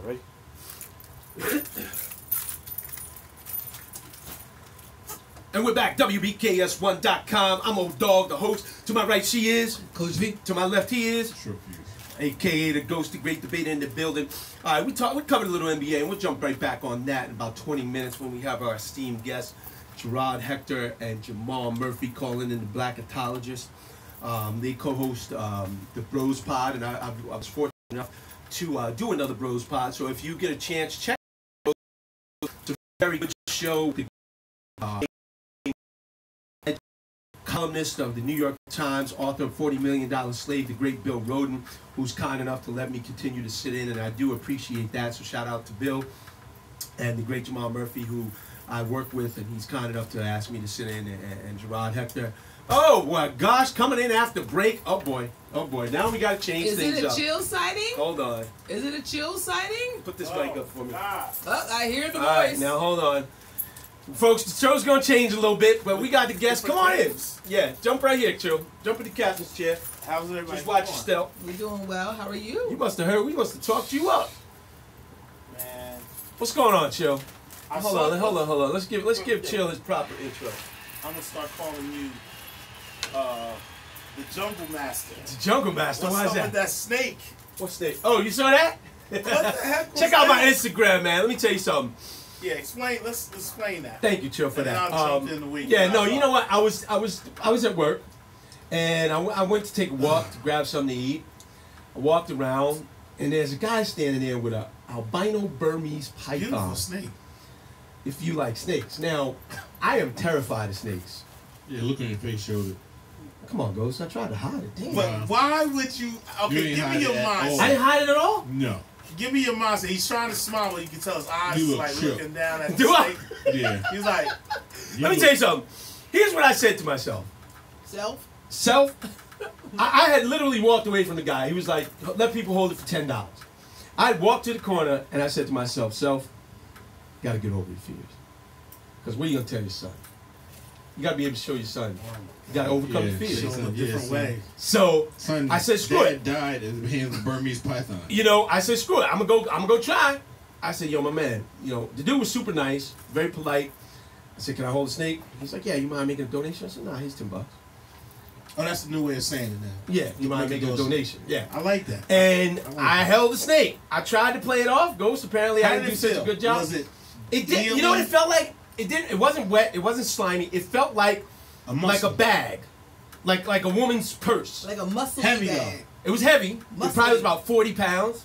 Ready? And we're back, WBKS1.com. I'm Old Dog, the host. To my right, she is. Coach V. To my left, he is. Sure Fuse. AKA the Ghost, the Great Debater in the building. All right, we covered a little NBA, and we'll jump right back on that in about 20 minutes when we have our esteemed guests, Gerard Hector and Jamal Murphy, calling in the Blackatologist. They co-host the Bros Pod, and I was fortunate enough to do another Bros Pod. So if you get a chance, check it out. It's a very good show. Columnist of the New York Times, author of $40 Million Slave, the great Bill Rhoden, who's kind enough to let me continue to sit in, and I do appreciate that. So shout out to Bill and the great Jamal Murphy, who I work with, and he's kind enough to ask me to sit in, and Gerard Hector. Oh, my gosh, coming in after break. Oh, boy. Oh, boy. Now we got to change things up. Is it a chill sighting? Hold on. Is it a chill sighting? Put this mic up for me. Oh, I hear the voice. All right, now hold on. Folks, the show's going to change a little bit, but we got the guests. Come on in. Yeah, jump right here, Chill. Jump in the captain's chair. How's everybody? Just watch your step. We're doing well. How are you? You must have heard. We must have talked you up. Man. What's going on, Chill? Hold on. Let's give Chill his proper intro. I'm gonna start calling you the Jungle Master. The Jungle Master. What's Why is up with that? that snake? What's that? Oh, you saw that? What the heck was Check out my that? Instagram, man. Let me tell you something. Yeah, explain. Let's explain that. Thank you, Chill, for And that. I'll jump in the week. Yeah, no, you know what? I was at work, and I went to take a walk to grab something to eat. I walked around, and there's a guy standing there with a albino Burmese Beautiful python. snake. If you like snakes, now I am terrified of snakes. Yeah, look on your face showed it. Come on, Ghost. I tried to hide it. Damn. But why would you? You Okay, ain't give hide me your it at all. I mindset. didn't hide it at all. No. Give me your mindset. He's trying to smile, but you can tell his eyes You is look like shook. looking down at the Do I? snake. Yeah. He's like, Let me tell you something. Here's what I said to myself. Self? I had literally walked away from the guy. He was like, let people hold it for $10. I walked to the corner and I said to myself, Self, you gotta get over your fears. Because what are you gonna tell your son? You gotta be able to show your son. You gotta overcome your fears. show him a different way. So Son, I said, screw it. Dad died at the hands of Burmese python. You know, I said, screw it. I'm gonna go try. I said, yo, my man, you know, the dude was super nice, very polite. I said, can I hold a snake? He's like, yeah, you mind making a donation? I said, nah, here's $10. oh, that's the new way of saying it now. Yeah, you mind making a donation? Yeah. I like that. And I like I that. held the snake. I tried to play it off. Ghost, apparently I How didn't did do it such a feel? good job. Was it? It did. You know what it felt like? It didn't. It wasn't wet. It wasn't slimy. It felt like A like muscle. a bag, like a woman's purse. Like a muscle Heavy, bag. It was heavy. It Muscle. probably was about 40 pounds.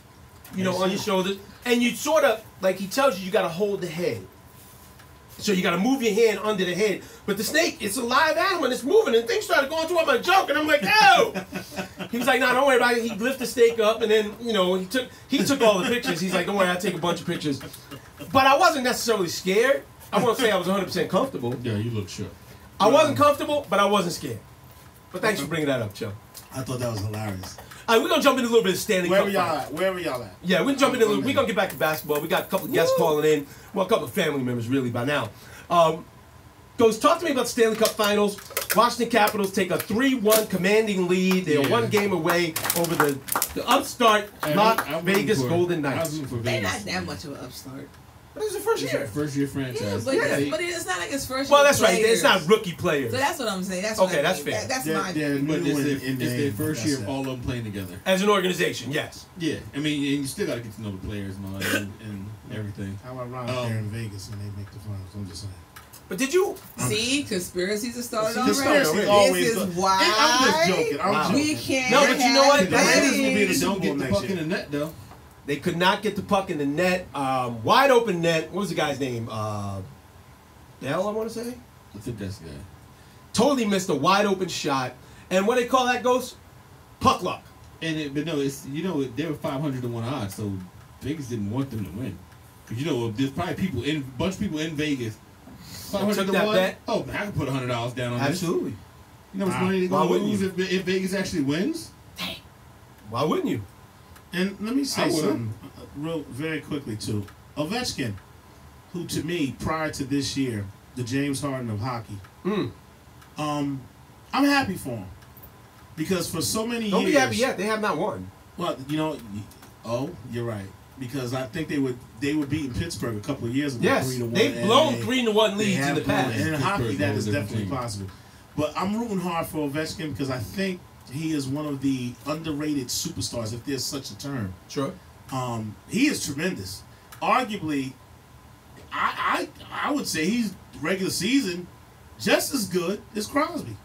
You know, on your shoulders, and you sort of like he tells you, you got to hold the head. So you got to move your hand under the head. But the snake, it's a live animal, and it's moving, and things started going through my joke, and I'm like, oh! He was like, no, don't worry about it. He lifted the snake up, and then, you know, he took all the pictures. He's like, don't worry, I'll take a bunch of pictures. But I wasn't necessarily scared. I won't say I was 100% comfortable. Yeah, you look shook. I wasn't comfortable, but I wasn't scared. But thanks for bringing that up, Joe. I thought that was hilarious. All right, we're going to jump into a little bit of Stanley Where Cup were y'all finals. at? Where were y'all at? Yeah, we're jumping in. We're gonna get back to basketball. We got a couple of guests calling in. Well, a couple of family members really by now. Goes, talk to me about the Stanley Cup Finals. Washington Capitals take a 3-1 commanding lead. They're Yeah. one game away over the upstart Las Vegas Golden I was Knights. rooting for They're Vegas. not that much of an upstart. But it was the first It's year. a first year Yeah, franchise. but, but it's not like it's first Well, year that's right. players. It's not rookie players. So that's what I'm saying. That's Okay, what I that's mean. fair. That's They're my. But new it's in their name, first that's year it. of all of them playing together. As an organization, yes. Yeah, I mean, and you still got to get to know the players and all that and everything. How ironic they're in Vegas when they make the finals. I'm just saying. But did you? See, conspiracies are started Conspiracy already. always This go- is why I'm just joking. I'm Wow. joking. we can't. No, but you know what? have The Raiders will be the weddings. Super Don't Bowl get the next puck in year. the net though. They could not get the puck in the net. Wide open net. What was the guy's name? Dell, I want to say. I think that's the guy. Totally missed a wide open shot. And what they call that, Ghost? Puck luck. But no, it's they were 500 to 1 odds, so Vegas didn't want them to win. Cause there's probably a bunch of people in Vegas. 500 took to that 1. bet? Oh man, I could put $100 down on Absolutely. this. You know how much money they're Why gonna wouldn't lose you? if Vegas actually wins? Why wouldn't you? And let me say I would've. something real very quickly too. Ovechkin, who to me prior to this year, the James Harden of hockey, I'm happy for him because for so many Don't years. be happy yet. They have not won. Well, oh, you're right. because I think they were beating Pittsburgh a couple of years ago. Yes, 3-1, they've and blown they- 3-1 they leads in have the blown- past. And in hockey, Pittsburgh's that a whole is different definitely team. possible. But I'm rooting hard for Ovechkin because I think he is one of the underrated superstars, if there's such a term. Sure. He is tremendous. Arguably, I would say he's regular season just as good as Crosby.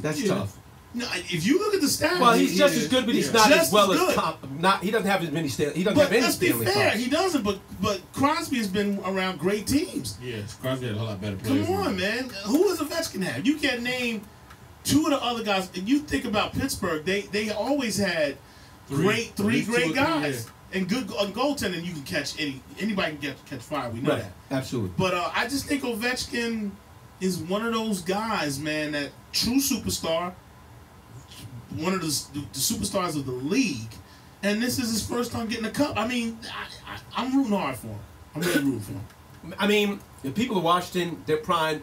That's Yeah. tough. No, if you look at the stats, Well, he's he just is. as good, but he's Yeah. not Just as well as as good. top. He doesn't have as many. He doesn't but have any let's be Stanley fair, Cups. he doesn't. But Crosby has been around great teams. Yes, Crosby had a whole lot better Come players. on, man. Who does Ovechkin have? You can't name two of the other guys. And you think about Pittsburgh, they always had three At least two or great three, guys and good on goaltending. You can catch anybody can catch fire. We know Right. that. Absolutely. But I just think Ovechkin is one of those guys, man, that true superstar, one of the superstars of the league, and this is his first time getting a cup. I mean, I'm rooting hard for him. I'm really rooting for him. I mean, the people of Washington, they're prime.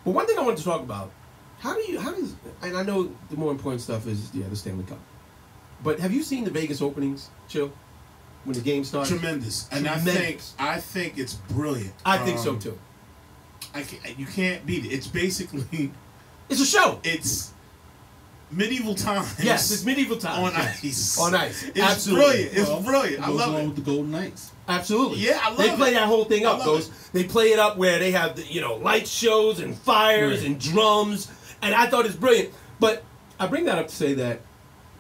But one thing I wanted to talk about, how does, and I know the more important stuff is, the Stanley Cup. But have you seen the Vegas openings, Chill? When the game starts? Tremendous, and Tremendous. I think it's brilliant. I think so too. You can't beat it. It's basically It's a show. it's medieval times. Yes, it's medieval times. on Yes. ice. On ice. It's Absolutely. brilliant. It's brilliant. I Goes love along it. with the Golden Knights. Absolutely. Yeah, I love They play it. that whole thing I up. love Those it. they play it up where they have the light shows and fires Right. and drums, and I thought it's brilliant. But I bring that up to say that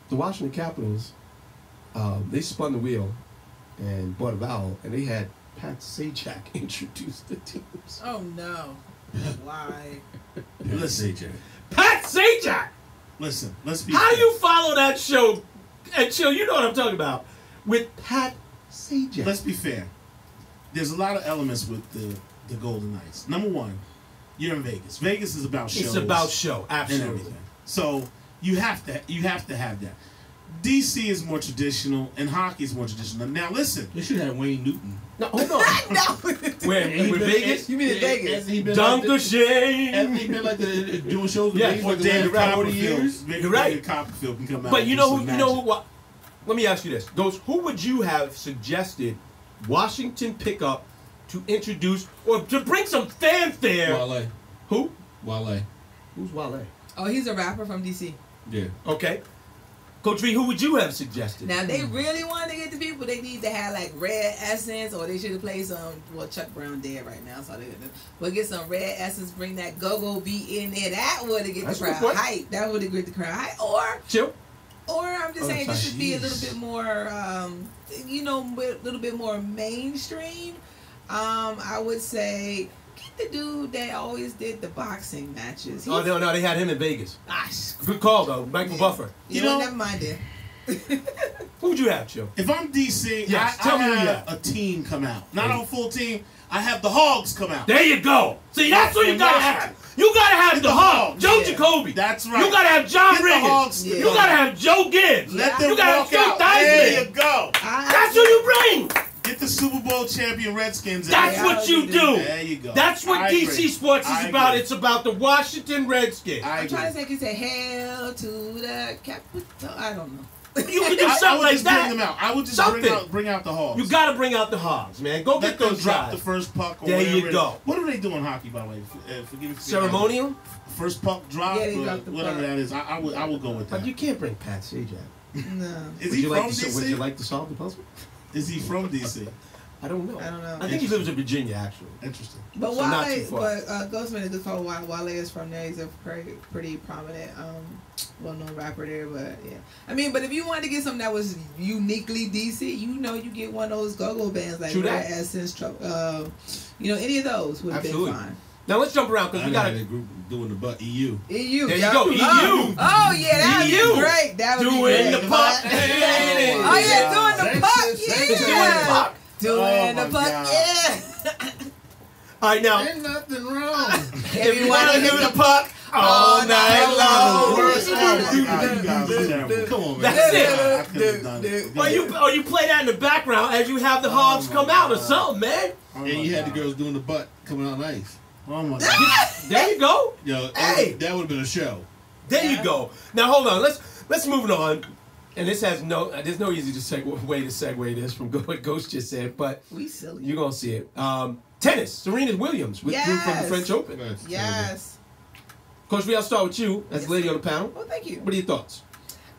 the Washington Capitals, they spun the wheel and bought a vowel, and they had Pat Sajak introduce the teams. Oh no. Why? Listen, Pat Sajak. listen. Let's be. How do fair. you follow that show? And Chill, you know what I'm talking about with Pat Sajak. Let's be fair. There's a lot of elements with the Golden Knights. Number one, you're in Vegas. Vegas is about shows. It's about show. and Absolutely. everything. So you have to have that. DC is more traditional, and hockey is more traditional. Now listen, They should have Wayne Newton. No, hold on. No. Where? He With been- Vegas? You mean in Vegas? Hasn't he been Dunk like the the, shame. hasn't he been like doing shows with Yeah, Vegas or like the David last 40 Copperfield. years? Maybe You're right. David Copperfield can come out. But and you do know some who? You know magic. what? Let me ask you this: who would you have suggested Washington pick up to introduce or to bring some fanfare? Wale. Who? Wale. Who's Wale? Oh, he's a rapper from DC. Yeah. Okay, Coach V, who would you have suggested? Now, if they really want to get the people, they need to have like Red Essence, or they should have played some. Well, Chuck Brown dead right now, so they didn't. But get some Red Essence, bring that go-go beat in there. That would have get That's the a good crowd point. hype. That would have get the crowd hype. Chill. Or I'm just Oh, saying, this should be a jeez. little bit more, a little bit more mainstream. I would say get the dude that always did the boxing matches. Oh no, they had him in Vegas. Gosh, Good call though, Michael Buffer. you You know, know- never mind then. Who would you have, Chill? If I'm DC, Yes, I tell me who you have have. a team come out. Not a full team. I have the Hogs come out. There you go. See, that's what you gotta have. You gotta have Get the the Hog, Hogs. Joe Yeah. Jacoby. That's right. You gotta have John Get the Riggins. Hogs. Yeah. You gotta have Joe Gibbs. Let them you gotta walk have out. Phil There Theismann. you go. That's who you bring. Get the Super Bowl champion Redskins That's out. what you do. There you go. That's what I DC agree. Sports is I about. agree. It's about the Washington Redskins. I I'm trying to agree. think. He said, "Hail to the capital." I don't know. You can do I something would like just bring that. them out. I would just Something. bring out the Hogs. You gotta bring out the Hogs, man. Go Let get them those drop guys. the first puck. Or There you whatever it go. is. What do they do in hockey, by the way? Forgive me. Ceremonial? First puck drop. Yeah, they or drop the whatever puck. that is. I would go with But that. you can't bring Pat Sajak. No, Is Would he you from like to? DC? Would you like to solve the puzzle? Is he from DC? I don't know. I don't know. I think he lives in Virginia, actually. Interesting. but So not too Wale, far. but Ghostman is good for Wale is from there. He's a pretty prominent, well-known rapper there. But yeah, I mean, but if you wanted to get something that was uniquely DC, you get one of those go-go bands like True Red that. Essence, any of those would have been Absolutely. fine. Now let's jump around because I we got gotta. a group doing the butt EU. EU. There you yeah. go, Oh, EU. Oh yeah, that would EU. be great. That would Doing be the great. puck. Oh yeah, doing the puck. Texas, Yeah. Texas. Doing the puck. Doing Oh, the my puck. God. Yeah. All right, now Ain't nothing wrong. if you wanna do the puck all night long. Worst. Oh my God, you guys are terrible. Come on, man. That's it. I couldn't have done it. Or you play that in the background as you have the Hogs my come out or God. something, man. Oh my And you had the God. girls doing the butt coming out nice. Oh my God. There you go. Yo, Hey. that would have been a show. There you go. Now hold on. Let's move it on. And this has there's no easy way to segue this from what Ghost just said, but We silly. you're gonna see it. Tennis. Serena Williams withdrew from the Yes. French Open. That's Yes. Coach V, I'll start with you as Yes. the lady on the panel. Well, thank you. What are your thoughts?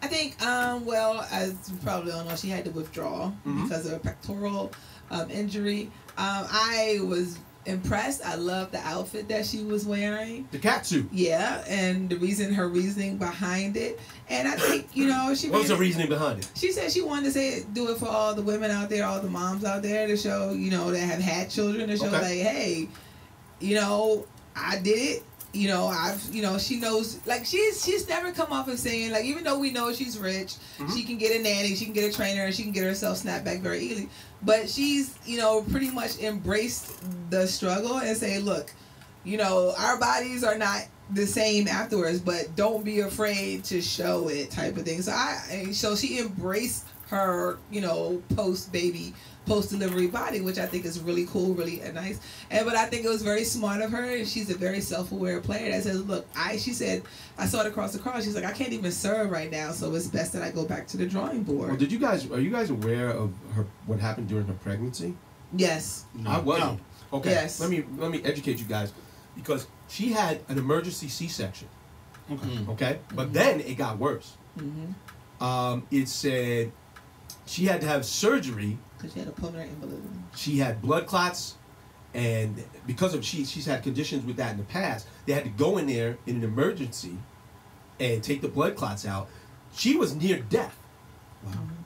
I think, well, as you probably all know, she had to withdraw Mhm. because of a pectoral injury. I was impressed. I loved the outfit that she was wearing. The cat suit. Yeah, and her reasoning behind it. And I think, she What was made the it- reasoning behind it? She said she wanted to do it for all the women out there, all the moms out there, to show, that have had children, to show Okay. like, hey, I did it. She knows, like, she's never come off and saying, like, even though we know she's rich, Mhm. she can get a nanny, she can get a trainer, and she can get herself snapped back very easily. But she's, pretty much embraced the struggle and say, look, our bodies are not the same afterwards, but don't be afraid to show it, type of thing. So she embraced her, post-delivery body, which I think is really cool, really nice. But I think it was very smart of her, and she's a very self-aware player that says, look, she said, I saw it across the cross. She's like, I can't even serve right now, so it's best that I go back to the drawing board. Well, are you guys aware of what happened during her pregnancy? Yes. I wasn't. Okay. Yes. Let me educate you guys, because she had an emergency C-section. Okay. Okay, but then it got worse. Mm-hmm. It said she had to have surgery. Because she had a pulmonary embolism. She had blood clots, and because of she's had conditions with that in the past, they had to go in there in an emergency and take the blood clots out. She was near death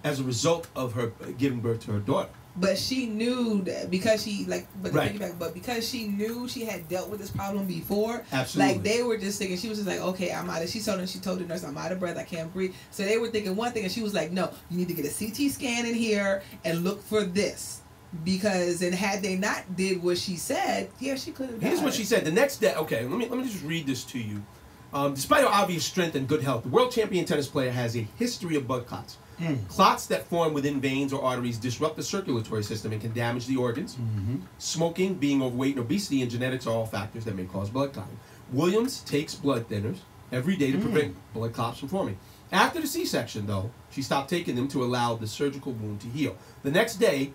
as a result of her giving birth to her daughter. But she knew that because Right. but because she knew she had dealt with this problem before, Absolutely. like they were just thinking, she was just like, okay, I'm out of, she told the nurse, I'm out of breath, I can't breathe. So they were thinking one thing, and she was like, no, you need to get a CT scan in here and look for this. Because, and had they not did what she said, yeah, she could have died. Here's what she said. The next day, okay, let me just read this to you. Despite her obvious strength and good health, the world champion tennis player has a history of blood clots. Clots that form within veins or arteries disrupt the circulatory system and can damage the organs. Smoking, being overweight, and obesity and genetics are all factors that may cause blood clotting. Williams takes blood thinners every day to prevent blood clots from forming. After the C-section, though, she stopped taking them to allow the surgical wound to heal. The next day,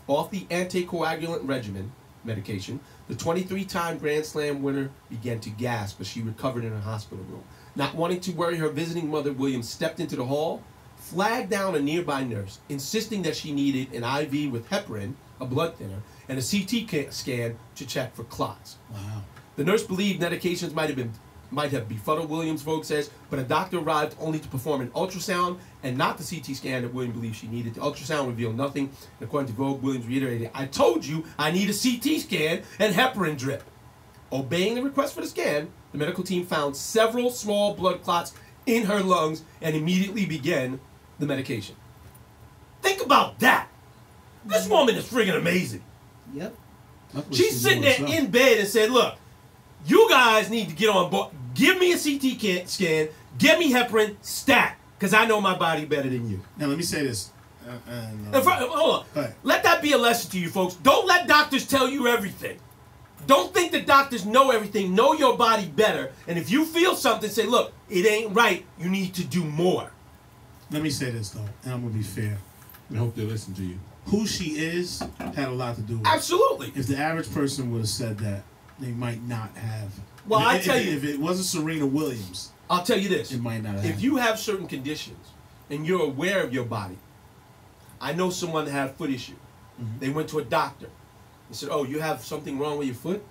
off the anticoagulant regimen medication, the 23-time Grand Slam winner began to gasp as she recovered in her hospital room. Not wanting to worry her visiting mother, Williams stepped into the hall, flagged down a nearby nurse, insisting that she needed an IV with heparin, a blood thinner, and a CT scan to check for clots. Wow. The nurse believed medications might have befuddled Williams, Vogue says, but a doctor arrived only to perform an ultrasound and not the CT scan that Williams believed she needed. The ultrasound revealed nothing. And according to Vogue, Williams reiterated, I told you I need a CT scan and heparin drip. Obeying the request for the scan, the medical team found several small blood clots in her lungs and immediately began the medication. Think about that. This woman is friggin' amazing. Yep. She's sitting there in bed and said, look, you guys need to get on board. Give me a CT scan. Get me heparin stat. Because I know my body better than you. Now, let me say this. Hold on. Go ahead. Let that be a lesson to you folks. Don't let doctors tell you everything. Don't think that doctors know everything. Know your body better. And if you feel something, say, look, it ain't right. You need to do more. Let me say this, though, and I'm going to be fair. I hope they listen to you. Who she is had a lot to do with it. Absolutely. If the average person would have said that, they might not have. Well, I If- tell if- you- If it wasn't Serena Williams, I'll tell you this. it might not have. If you have certain conditions and you're aware of your body, I know someone that had a foot issue. Mhm. They went to a doctor. They said, oh, you have something wrong with your foot?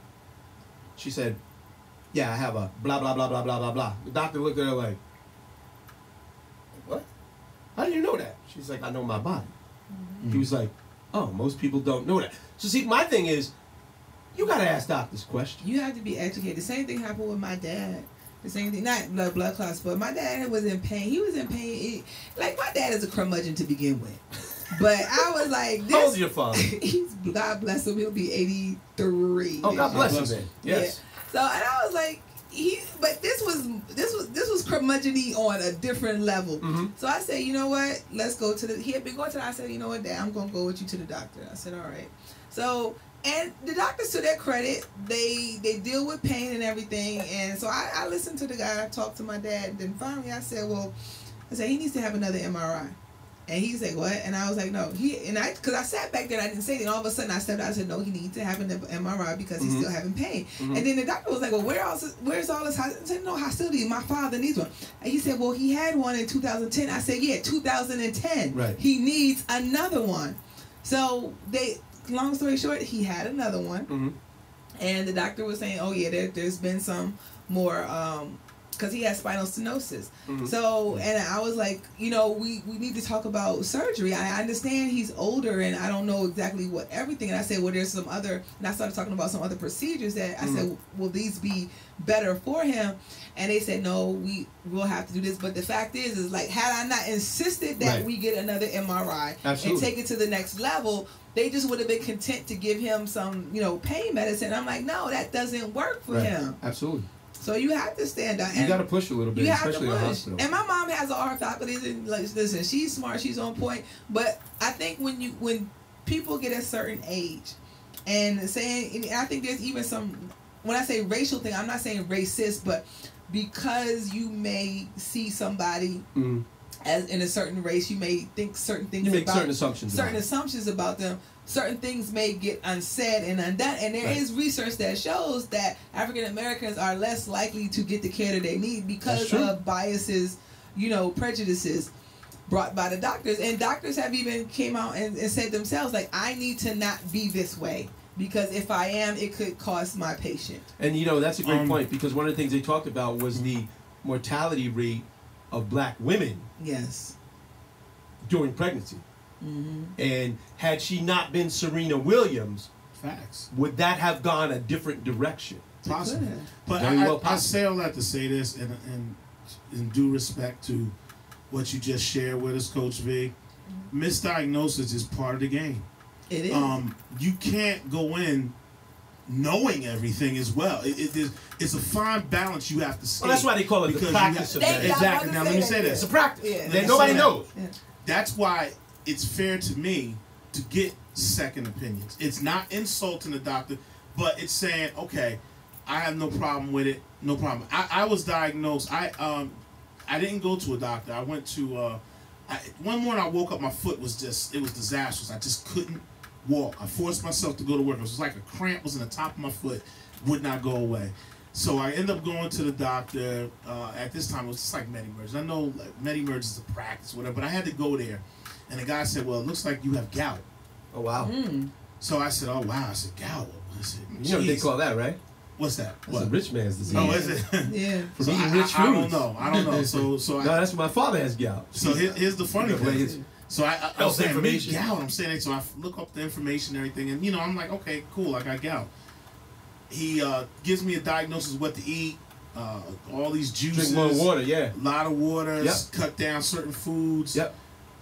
She said, yeah, I have a blah, blah, blah, blah, blah, blah, blah. The doctor looked at her like, what? How do you know that? She's like, I know my body. He was like, oh, most people don't know that. So see, my thing is, you got to ask doctors questions. You have to be educated. The same thing happened with my dad. The same thing, not blood clots, but my dad was in pain. He was in pain. Like, my dad is a curmudgeon to begin with. But I was like, this. How old's your father? He's, God bless him, he'll be 83. Oh, God bless bless him, him. man. Yes. Yeah. So, and I was like, but this was curmudgeon-y on a different level. Mm-hmm. So I said, you know what? Let's go to he had been going to the, I said, you know what, Dad, I'm going to go with you to the doctor. I said, all right. So, and the doctors, to their credit, they deal with pain and everything. And so I listened to the guy, I talked to my dad. Then finally I said, well, I said, he needs to have another MRI. And he said, what? And I was like, no. Because I sat back there and I didn't say anything. All of a sudden I stepped out and said, no, he needs to have an MRI because he's still having pain. And then the doctor was like, well, where's all this? I said, no, hostility. My father needs one. And he said, well, he had one in 2010. I said, yeah, 2010. Right. He needs another one. So long story short, he had another one. And the doctor was saying, oh, yeah, there's been some more, because he has spinal stenosis. So, and I was like, you know, we need to talk about surgery. I understand he's older and I don't know exactly what everything. And I said, well, there's some other, and I started talking about some other procedures that I said, will these be better for him? And they said, no, we'll have to do this. But the fact is like, had I not insisted that we get another MRI and take it to the next level, they just would have been content to give him some, you know, pain medicine. I'm like, no, that doesn't work for him. Absolutely. So you have to stand up. You got to push a little bit, especially in the hospital. And my mom has an orthopedist, and like, listen, she's smart, she's on point. But I think when people get a certain age, and I think there's even some, when I say racial thing, I'm not saying racist, but because you may see somebody as in a certain race, you may think certain things. You make certain assumptions. Assumptions about them. Certain things may get unsaid and undone, and there is research that shows that African Americans are less likely to get the care that they need because of biases, you know, prejudices brought by the doctors. And doctors have even came out and said themselves, like, I need to not be this way because if I am, it could cost my patient. And you know, that's a great point, because one of the things they talked about was the mortality rate of black women. Yes. During pregnancy. And had she not been Serena Williams, would that have gone a different direction? Possible. But I say all that to say this, and in due respect to what you just shared with us, Coach V, misdiagnosis is part of the game. It is. You can't go in knowing everything as well. It's a fine balance you have to see. Well, that's why they call it the practice of that. Exactly. Now let me say this. It's a practice. That nobody knows. That's why it's fair to me to get second opinions. It's not insulting the doctor, but it's saying, okay, I have no problem with it. No problem. I was diagnosed. I didn't go to a doctor. I went to one morning I woke up, my foot was disastrous. I just couldn't walk. I forced myself to go to work. It was like a cramp was in the top of my foot, would not go away. So I ended up going to the doctor. At this time, it was just like MediMerge. I know like, MediMerge is a practice, whatever, but I had to go there. And the guy said, well, it looks like you have gout. Oh, wow. So I said, oh, wow. I said, gout? I said, you know what they call that, right? What's that? That's a rich man's disease. Oh, is it? Yeah. From eating rich foods. I don't know. So no, that's my father has gout. So here's the funny thing. So I was saying, information. Gout. I'm saying, so I look up the information and everything. And, you know, I'm like, okay, cool. I got gout. He gives me a diagnosis of what to eat. All these juices. Drink more water, A lot of water. Cut down certain foods.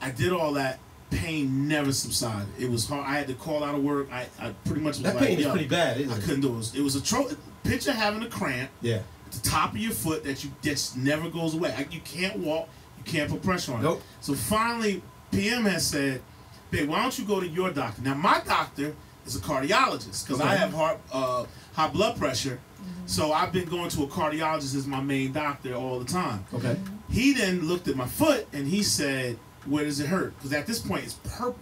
I did all that. Pain never subsided. It was hard. I had to call out of work. I pretty much was that like, pain is pretty bad, isn't it? I couldn't do it. It was a picture having a cramp. At the top of your foot that just never goes away. You can't walk. You can't put pressure on it. So finally, PM has said, babe, why don't you go to your doctor? Now, my doctor is a cardiologist because I have high blood pressure. So I've been going to a cardiologist as my main doctor all the time. He then looked at my foot and he said, where does it hurt? Because at this point, it's purple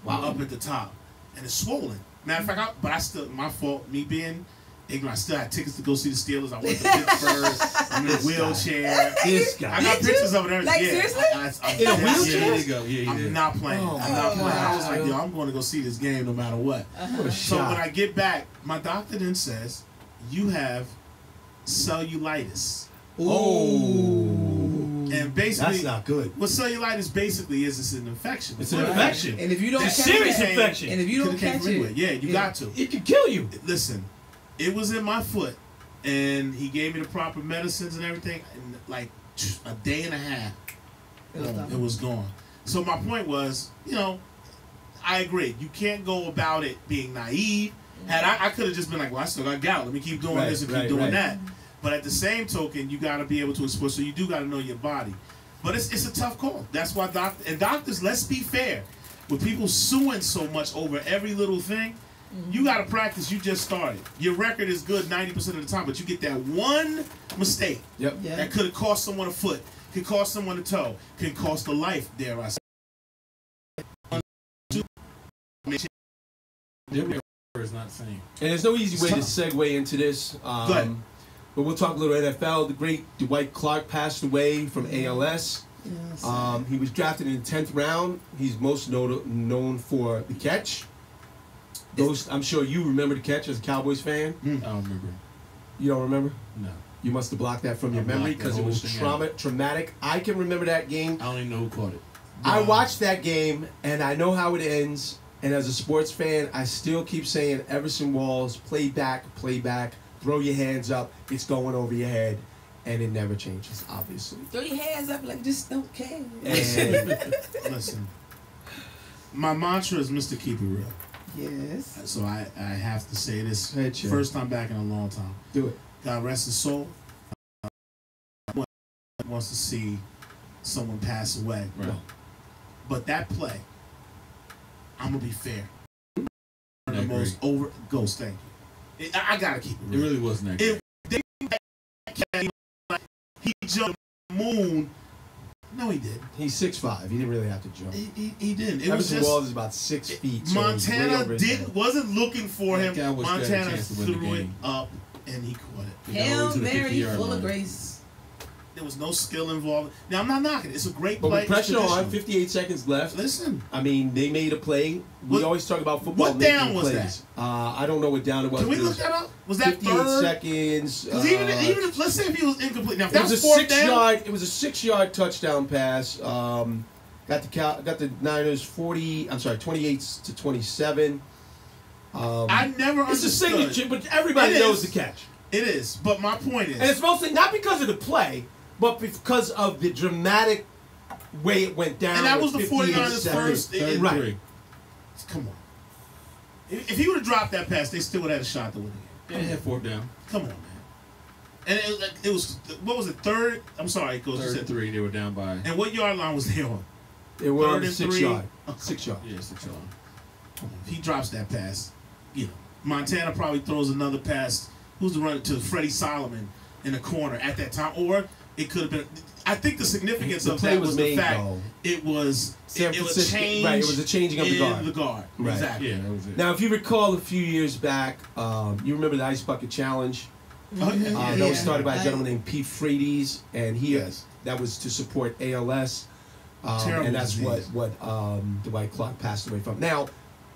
up at the top. And it's swollen. Matter of fact, but I still, my fault, me being ignorant, I still had tickets to go see the Steelers. I went to Pittsburgh. I'm in a wheelchair. This guy. I got pictures of it. Everything. Like, seriously? In a wheelchair? There you go. Yeah, I'm not playing. I'm not playing. I was like, yo, I'm going to go see this game no matter what. So when I get back, my doctor then says, you have cellulitis. And basically, that's not good. What cellulitis basically is, it's an infection. It's an infection. And if you don't catch it, serious infection. And if you don't catch it, you got to. It could kill you. Listen, it was in my foot, and he gave me the proper medicines and everything. And like a day and a half, it was gone. So my point was, you know, I agree. You can't go about it being naive. Had I could have just been like, well, I still got gout. Let me keep doing this and keep doing that. But at the same token, you got to be able to explore. So you do got to know your body. But it's a tough call. That's why doctors, let's be fair. With people suing so much over every little thing, you got to practice. You just started. Your record is good 90% of the time, but you get that one mistake that could have cost someone a foot. Can cost someone a toe. Can cost a life, dare I say. Is not the same. And there's no easy way to segue into this. Go ahead. But we'll talk a little NFL. The great Dwight Clark passed away from ALS. Yes. He was drafted in the 10th round. He's most known for the catch. I'm sure you remember the catch as a Cowboys fan. I don't remember. You don't remember? No. You must have blocked that from your I memory blocked the because it whole was thing out. traumatic. I can remember that game. I don't even know who caught it. I watched that game, and I know how it ends. And as a sports fan, I still keep saying, Everson Walls, play back, throw your hands up. It's going over your head. And it never changes, obviously. Throw your hands up like just don't care. And Listen, my mantra is Mr. Keep It Real. Yes. So I have to say this Hey, Chip. first time back in a long time. do it. God rest his soul. Wants to see someone pass away. Right. But that play, I'm gonna be fair. One of the I agree. most over Ghost. Thank you. I gotta keep it It real. really wasn't that great. He jumped the moon. No, he didn't. He's 6'5". He didn't really have to jump. He didn't. It was Everson just Walls is about 6 feet. so he's way Montana over his head. wasn't looking for That him. guy was got a Montana chance to win the threw it game. up and he caught it. He got Hail over to the Mary, 50-yard full of line. grace. There was no skill involved. Now I'm not knocking it. It's a great But play. with pressure It's on, traditional. 58 seconds left. Listen, I mean, they made a play. We What- always talk about football. what making down was plays. I don't know what down it was. can we It look was that up? Was that 58 third? seconds. Because even if let's say if he was incomplete, now if It that was a was fourth 6 down, yard. It was a 6-yard touchdown pass. Got the Niners 28 to 27. I never It's a understood. signature, but everybody It knows is. the catch. It is, but my point is, And it's mostly not because of the play, but because of the dramatic way it went down. and that was with the 58 49ers' seconds. first. Third Right. and 3. Come on. If he would have dropped that pass, they still would have had a shot to win the game. They had 4th down. Come on, man. And it was what was it? Third? I'm sorry, Coach. You 3rd said and 3. They were down by. And what yard line was they on? They were on Third the and 6 3. yard. Oh, 6 yard. Yeah, 6 yard. If he drops that pass, you know, Montana probably throws another pass. Who's the runner to Freddie Solomon in the corner at that time, or it could have been. I think the significance The of play that was was the made, fact though. it was San it was Francisco- change. right, it was a changing of the guard. in the guard. Right. Exactly. Yeah, that was it. Now, if you recall a few years back, you remember the Ice Bucket Challenge? Oh, yeah. That was started by a I- gentleman named Pete Frates, and Yes. that was to support ALS, Terrible and that's disease. what Dwight Clark passed away from. Now,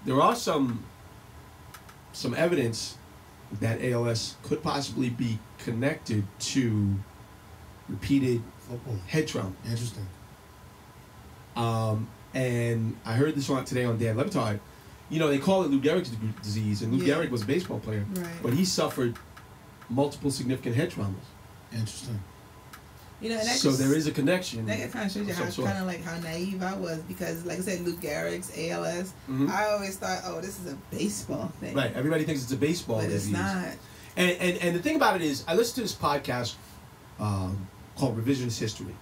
there are some evidence that ALS could possibly be connected to repeated Football. head trauma. Interesting. And I heard this today on Dan Le Batard. You know, they call it Lou Gehrig's disease, and Lou Yeah. Gehrig was a baseball player, Right. but he suffered multiple significant head traumas. Interesting. You know, and that So just, there is a connection. that kind of shows you of how some sort. kind of like how naive I was because, like I said, Luke Gehrig's ALS. Mhm. I always thought, oh, this is a baseball thing, Right, everybody thinks it's a baseball but it's disease. not. And the thing about it is, I listened to this podcast called Revisionist History,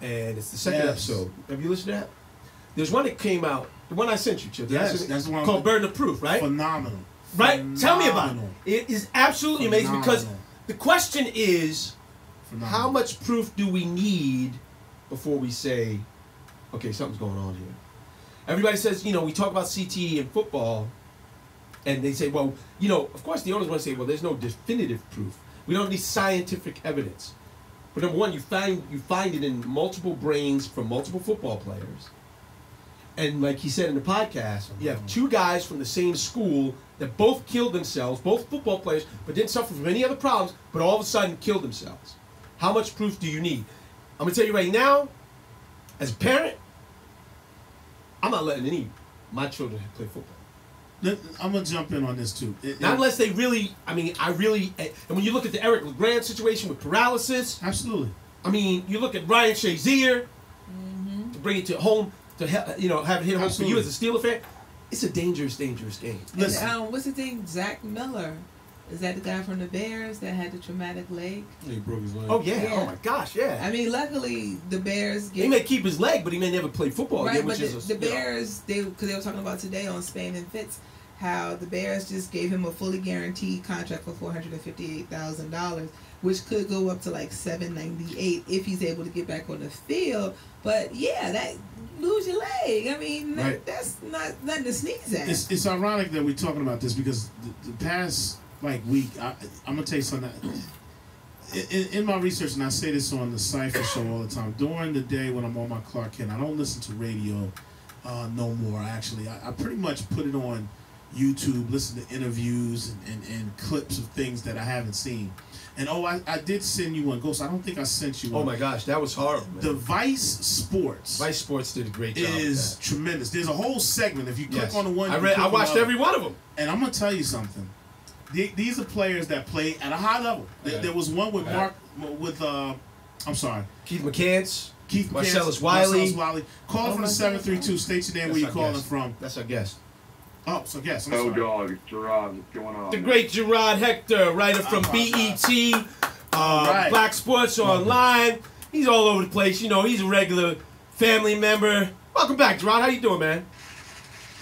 and it's the second Yes. episode. Have you listened to that? There's one that came out, the one I sent you, Chip. Yes, that's the one called Burden of Proof, right? Phenomenal. Right? Tell me about it. Phenomenal. It is absolutely amazing because Phenomenal. the question is, Phenomenal. how much proof do we need before we say, okay, something's going on here? Everybody says, you know, we talk about CTE in football, and they say, well, you know, of course the owners want to say, well, there's no definitive proof. We don't need scientific evidence. But number one, you find it in multiple brains from multiple football players. And like he said in the podcast, you have two guys from the same school that both killed themselves, both football players, but didn't suffer from any other problems, but all of a sudden killed themselves. How much proof do you need? I'm going to tell you right now, as a parent, I'm not letting any of my children play football. I'm gonna jump in on this too. Not unless they really, and when you look at the Eric LeGrand situation with paralysis, Absolutely. I mean, you look at Ryan Shazier, to bring it to home, to have it hit home for you Absolutely. as a Steeler fan, it's a dangerous, dangerous game. Listen. And, what's the thing? Zach Miller. Is that the guy from the Bears that had the traumatic leg? He broke his leg. Oh, yeah. Yeah. Oh, my gosh, yeah. I mean, luckily the Bears He get may keep his leg, but he may never play football right, again, but which is the Bears because they were talking about today on Spain and Fitz how the Bears just gave him a fully guaranteed contract for $458,000, which could go up to like $798 if he's able to get back on the field. But yeah, that lose your leg. I mean, Right. that's not nothing to sneeze at. It's ironic that we're talking about this because the past week, I'm gonna tell you something. In my research, and I say this on the Cypher show all the time, during the day when I'm on my Clark Kent, I don't listen to radio no more, actually. I pretty much put it on YouTube, listen to interviews and clips of things that I haven't seen. And I did send you one, Ghost. I don't think I sent you one. Oh my gosh, that was horrible, man. The Vice Sports. Vice Sports did a great job. Is tremendous. There's a whole segment. If you click Yes. on the one, I watched every one of them. And I'm gonna tell you something. These are players that play at a high level. Okay. There was one with Okay. I'm sorry, Keith McCants. Keith Marcellus McCants, Wiley. Marcellus Wiley. Call from the 732. State your name, where you That's our calling guest. from. That's our guest. Oh, so yes. I'm Oh, sorry. dog, it's Gerard. What's going on? The man? great Gerard Hector, writer from BET, Right. Black Sports Online. He's all over the place. You know, he's a regular family member. Welcome back, Gerard. How you doing, man?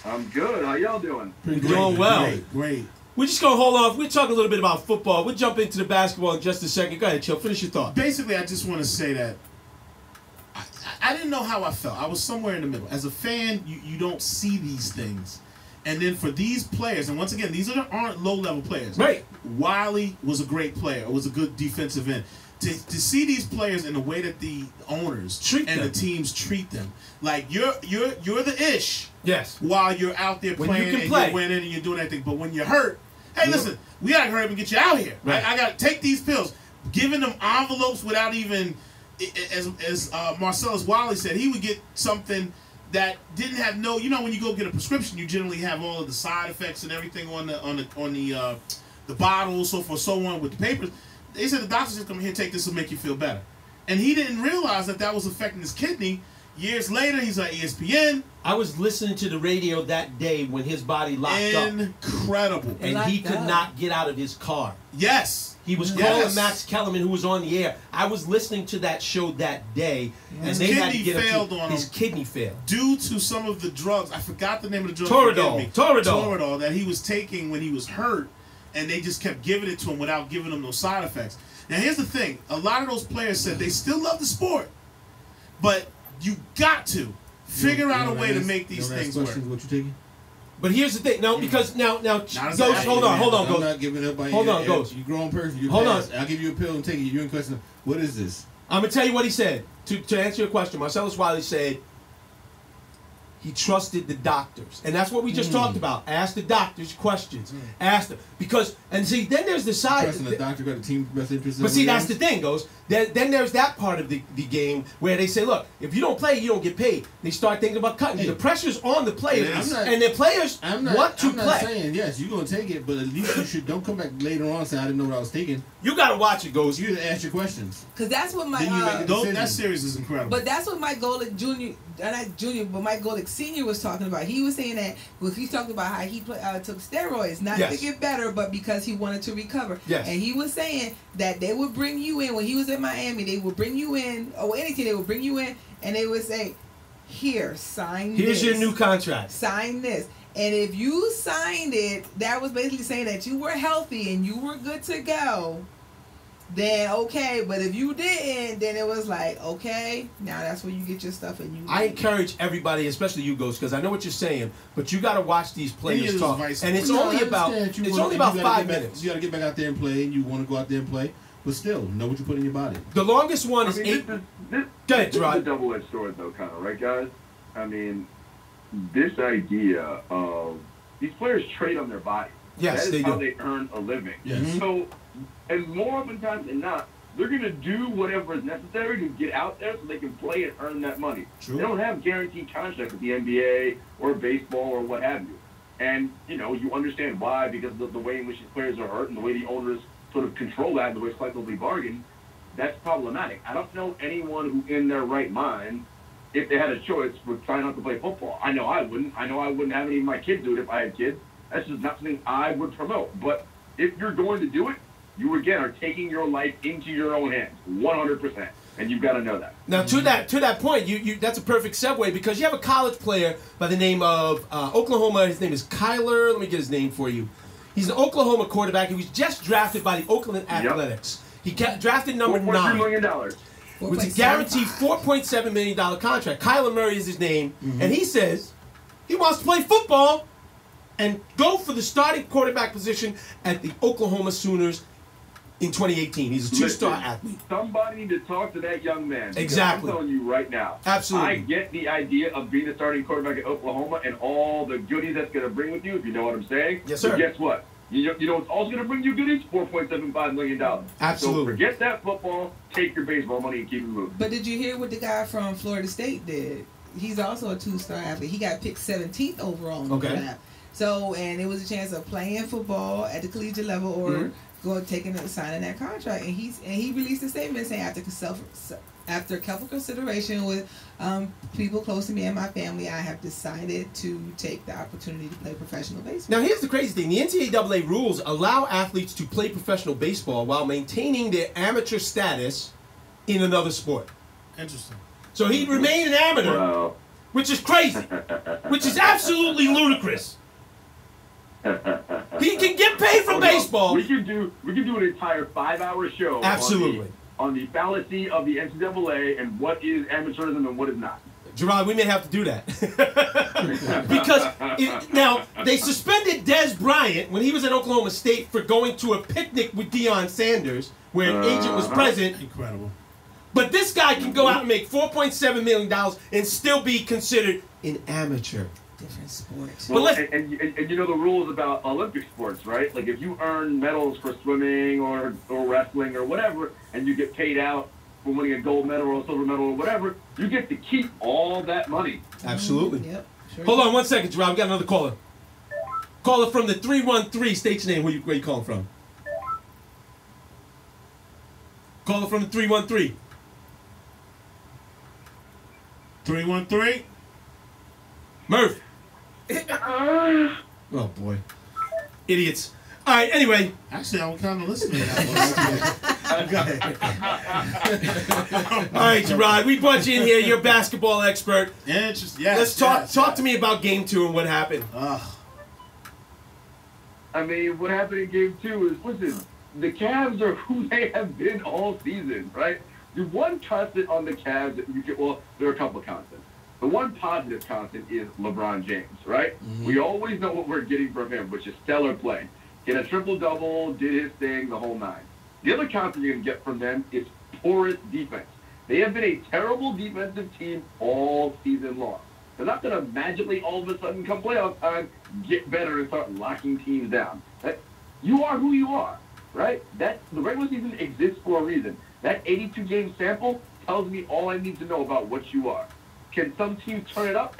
I'm good. How y'all doing? We're doing well. Great. We're just going to hold off. We'll talk a little bit about football. We'll jump into the basketball in just a second. Go ahead, Chill. Finish your thought. Basically, I just want to say that I didn't know how I felt. I was somewhere in the middle. As a fan, you don't see these things. And then for these players, and once again, these aren't low-level players. Right. Wiley was a great player. Was a good defensive end. To see these players in the way that the owners Treat and them. the teams treat them, like you're the ish Yes. while you're out there When you playing can and play. you're winning and you're doing everything. But when you're hurt, hey, Yep. listen, we gotta hurry up and get you out here. Right. I gotta take these pills. Giving them envelopes without even, as Marcellus Wiley said, he would get something that didn't have no. You know, when you go get a prescription, you generally have all of the side effects and everything on the bottle, so forth, so on with the papers. They said the doctor's just come here, take this, will make you feel better. And he didn't realize that was affecting his kidney. Years later, he's on ESPN. I was listening to the radio that day when his body locked up. Incredible. And he Locked could up. not get out of his car. Yes. He was Yes. calling Max Kellerman, who was on the air. I was listening to that show that day, and His they had to kidney get him failed to, on his him. kidney failed. Due to some of the drugs, I forgot the name of the drug. Toradol. forgive me. Toradol. Toradol that he was taking when he was hurt, and they just kept giving it to him without giving him those side effects. Now here's the thing: a lot of those players said they still love the sport, but you got to figure out a way to make these things work. What you taking? But here's the thing. No, because now, it's Ghost, not- hold on, I'm Ghost. not giving up. Hold on, Ghost. You grown person. You Hold pass. on. I'll give you a pill and take it. You're in question. What is this? I'm going to tell you what he said. To answer your question, Marcellus Wiley said he trusted the doctors. And that's what we just talked about. Ask the doctors questions. Ask them. Because, and see, then there's the side. Trusting the doctor got the team's best interest. But see, that's the thing, Goes. Then there's that part of the game where they say, look, if you don't play, you don't get paid. They start thinking about cutting. Hey. The pressure's on the players. It is. And the players want to I'm not play. saying yes. You're gonna take it, but at least you should. Don't come back later on saying I didn't know what I was taking. You got to watch it, Goes. You ask your questions. Because that's what my Then you make a decision. That series is incredible. but that's what Mike Golick Jr. Not Jr. but Mike Golick Sr. was talking about. He was saying that he talked about how he took steroids not Yes. to get better, but because he wanted to recover. Yes. And he was saying that they would bring you in when he was in Miami. They would bring you in, or anything. They would bring you in, and they would say, "Here, sign Here's this. your new contract. Sign this." And if you signed it, that was basically saying that you were healthy and you were good to go. Then okay, but if you didn't, then it was like, okay, now that's where you get your stuff and you. I encourage everybody, especially you, Ghost, because I know what you're saying, but you got to watch these Any of players this talk. advice- And it's No, only I about understand you it's wanna- only you about gotta 5 get back- minutes. You got to get back out there and play, and you want to go out there and play, but still know what you put in your body. The longest one I is mean, 8. this Go ahead, is a Gerard. double-edged sword, though, kind of, right, guys? I mean, this idea of these players trade on their body. Yes, that is they how do. they earn a living. Yes. So, and more often times than not, they're going to do whatever is necessary to get out there so they can play and earn that money. True. They don't have guaranteed contracts with the NBA or baseball or what have you. And, you know, you understand why, because of the way in which these players are hurt and the way the owners sort of control that and the way it's collectively bargained, that's problematic. I don't know anyone who, in their right mind, if they had a choice, would try not to play football. I know I wouldn't. I know I wouldn't have any of my kids do it if I had kids. That's just not something I would promote. But if you're going to do it, you again are taking your life into your own hands, 100%, and you've got to know that. Now to that point, you that's a perfect segue because you have a college player by the name of Oklahoma. His name is Kyler. Let me get his name for you. He's an Oklahoma quarterback. He was just drafted by the Oakland Athletics. He drafted number $4.3 9. million. With a guaranteed $4.7 million contract. Kyler Murray is his name, and he says he wants to play football and go for the starting quarterback position at the Oklahoma Sooners in 2018. He's a two-star athlete. Somebody need to talk to that young man. Because Exactly. I'm telling you right now. Absolutely. I get the idea of being the starting quarterback at Oklahoma and all the goodies that's going to bring with you, if you know what I'm saying. Yes, sir. But guess what? You know what's also going to bring you goodies? $4.75 million. Absolutely. So forget that football, take your baseball money, and keep it moving. But did you hear what the guy from Florida State did? He's also a two-star athlete. He got picked 17th overall in the draft. So, and it was a chance of playing football at the collegiate level or signing that contract. And he released a statement saying after careful consideration with people close to me and my family, I have decided to take the opportunity to play professional baseball. Now, here's the crazy thing. The NCAA rules allow athletes to play professional baseball while maintaining their amateur status in another sport. Interesting. So he'd remain an amateur, Wow. which is crazy, which is absolutely ludicrous. He can get paid for baseball. We could do an entire 5-hour show. Absolutely. On the fallacy of the NCAA and what is amateurism and what is not. Gerard, we may have to do that. Because now, they suspended Des Bryant when he was at Oklahoma State for going to a picnic with Deion Sanders where an agent was present. Incredible. But this guy can go out and make $4.7 million and still be considered an amateur. Different sports. Well, But and you know the rules about Olympic sports, right? Like if you earn medals for swimming or wrestling or whatever, and you get paid out for winning a gold medal or a silver medal or whatever, you get to keep all that money. Absolutely. Yep. Sure. Hold on 1 second, Gerard. We got another caller. Caller from the 313. State your name. Where you calling from? Caller from the 313. 313. Murph. Oh, boy. Idiots. All right, anyway. Actually, I'm kind of listening to that. All right, Gerard, we brought you in here. You're a basketball expert. Yeah, just yes. Let's talk to me about Game 2 and what happened. I mean, what happened in Game 2 is, listen, the Cavs are who they have been all season, right? The one constant on the Cavs that you get, well, there are a couple of constants. The one positive constant is LeBron James, right? Mm-hmm. We always know what we're getting from him, which is stellar play. Hit a triple-double, did his thing, the whole 9. The other constant you're going to get from them is porous defense. They have been a terrible defensive team all season long. They're not going to magically all of a sudden come playoff time, get better and start locking teams down. You are who you are, right? The regular season exists for a reason. That 82-game sample tells me all I need to know about what you are. Can some teams turn it up?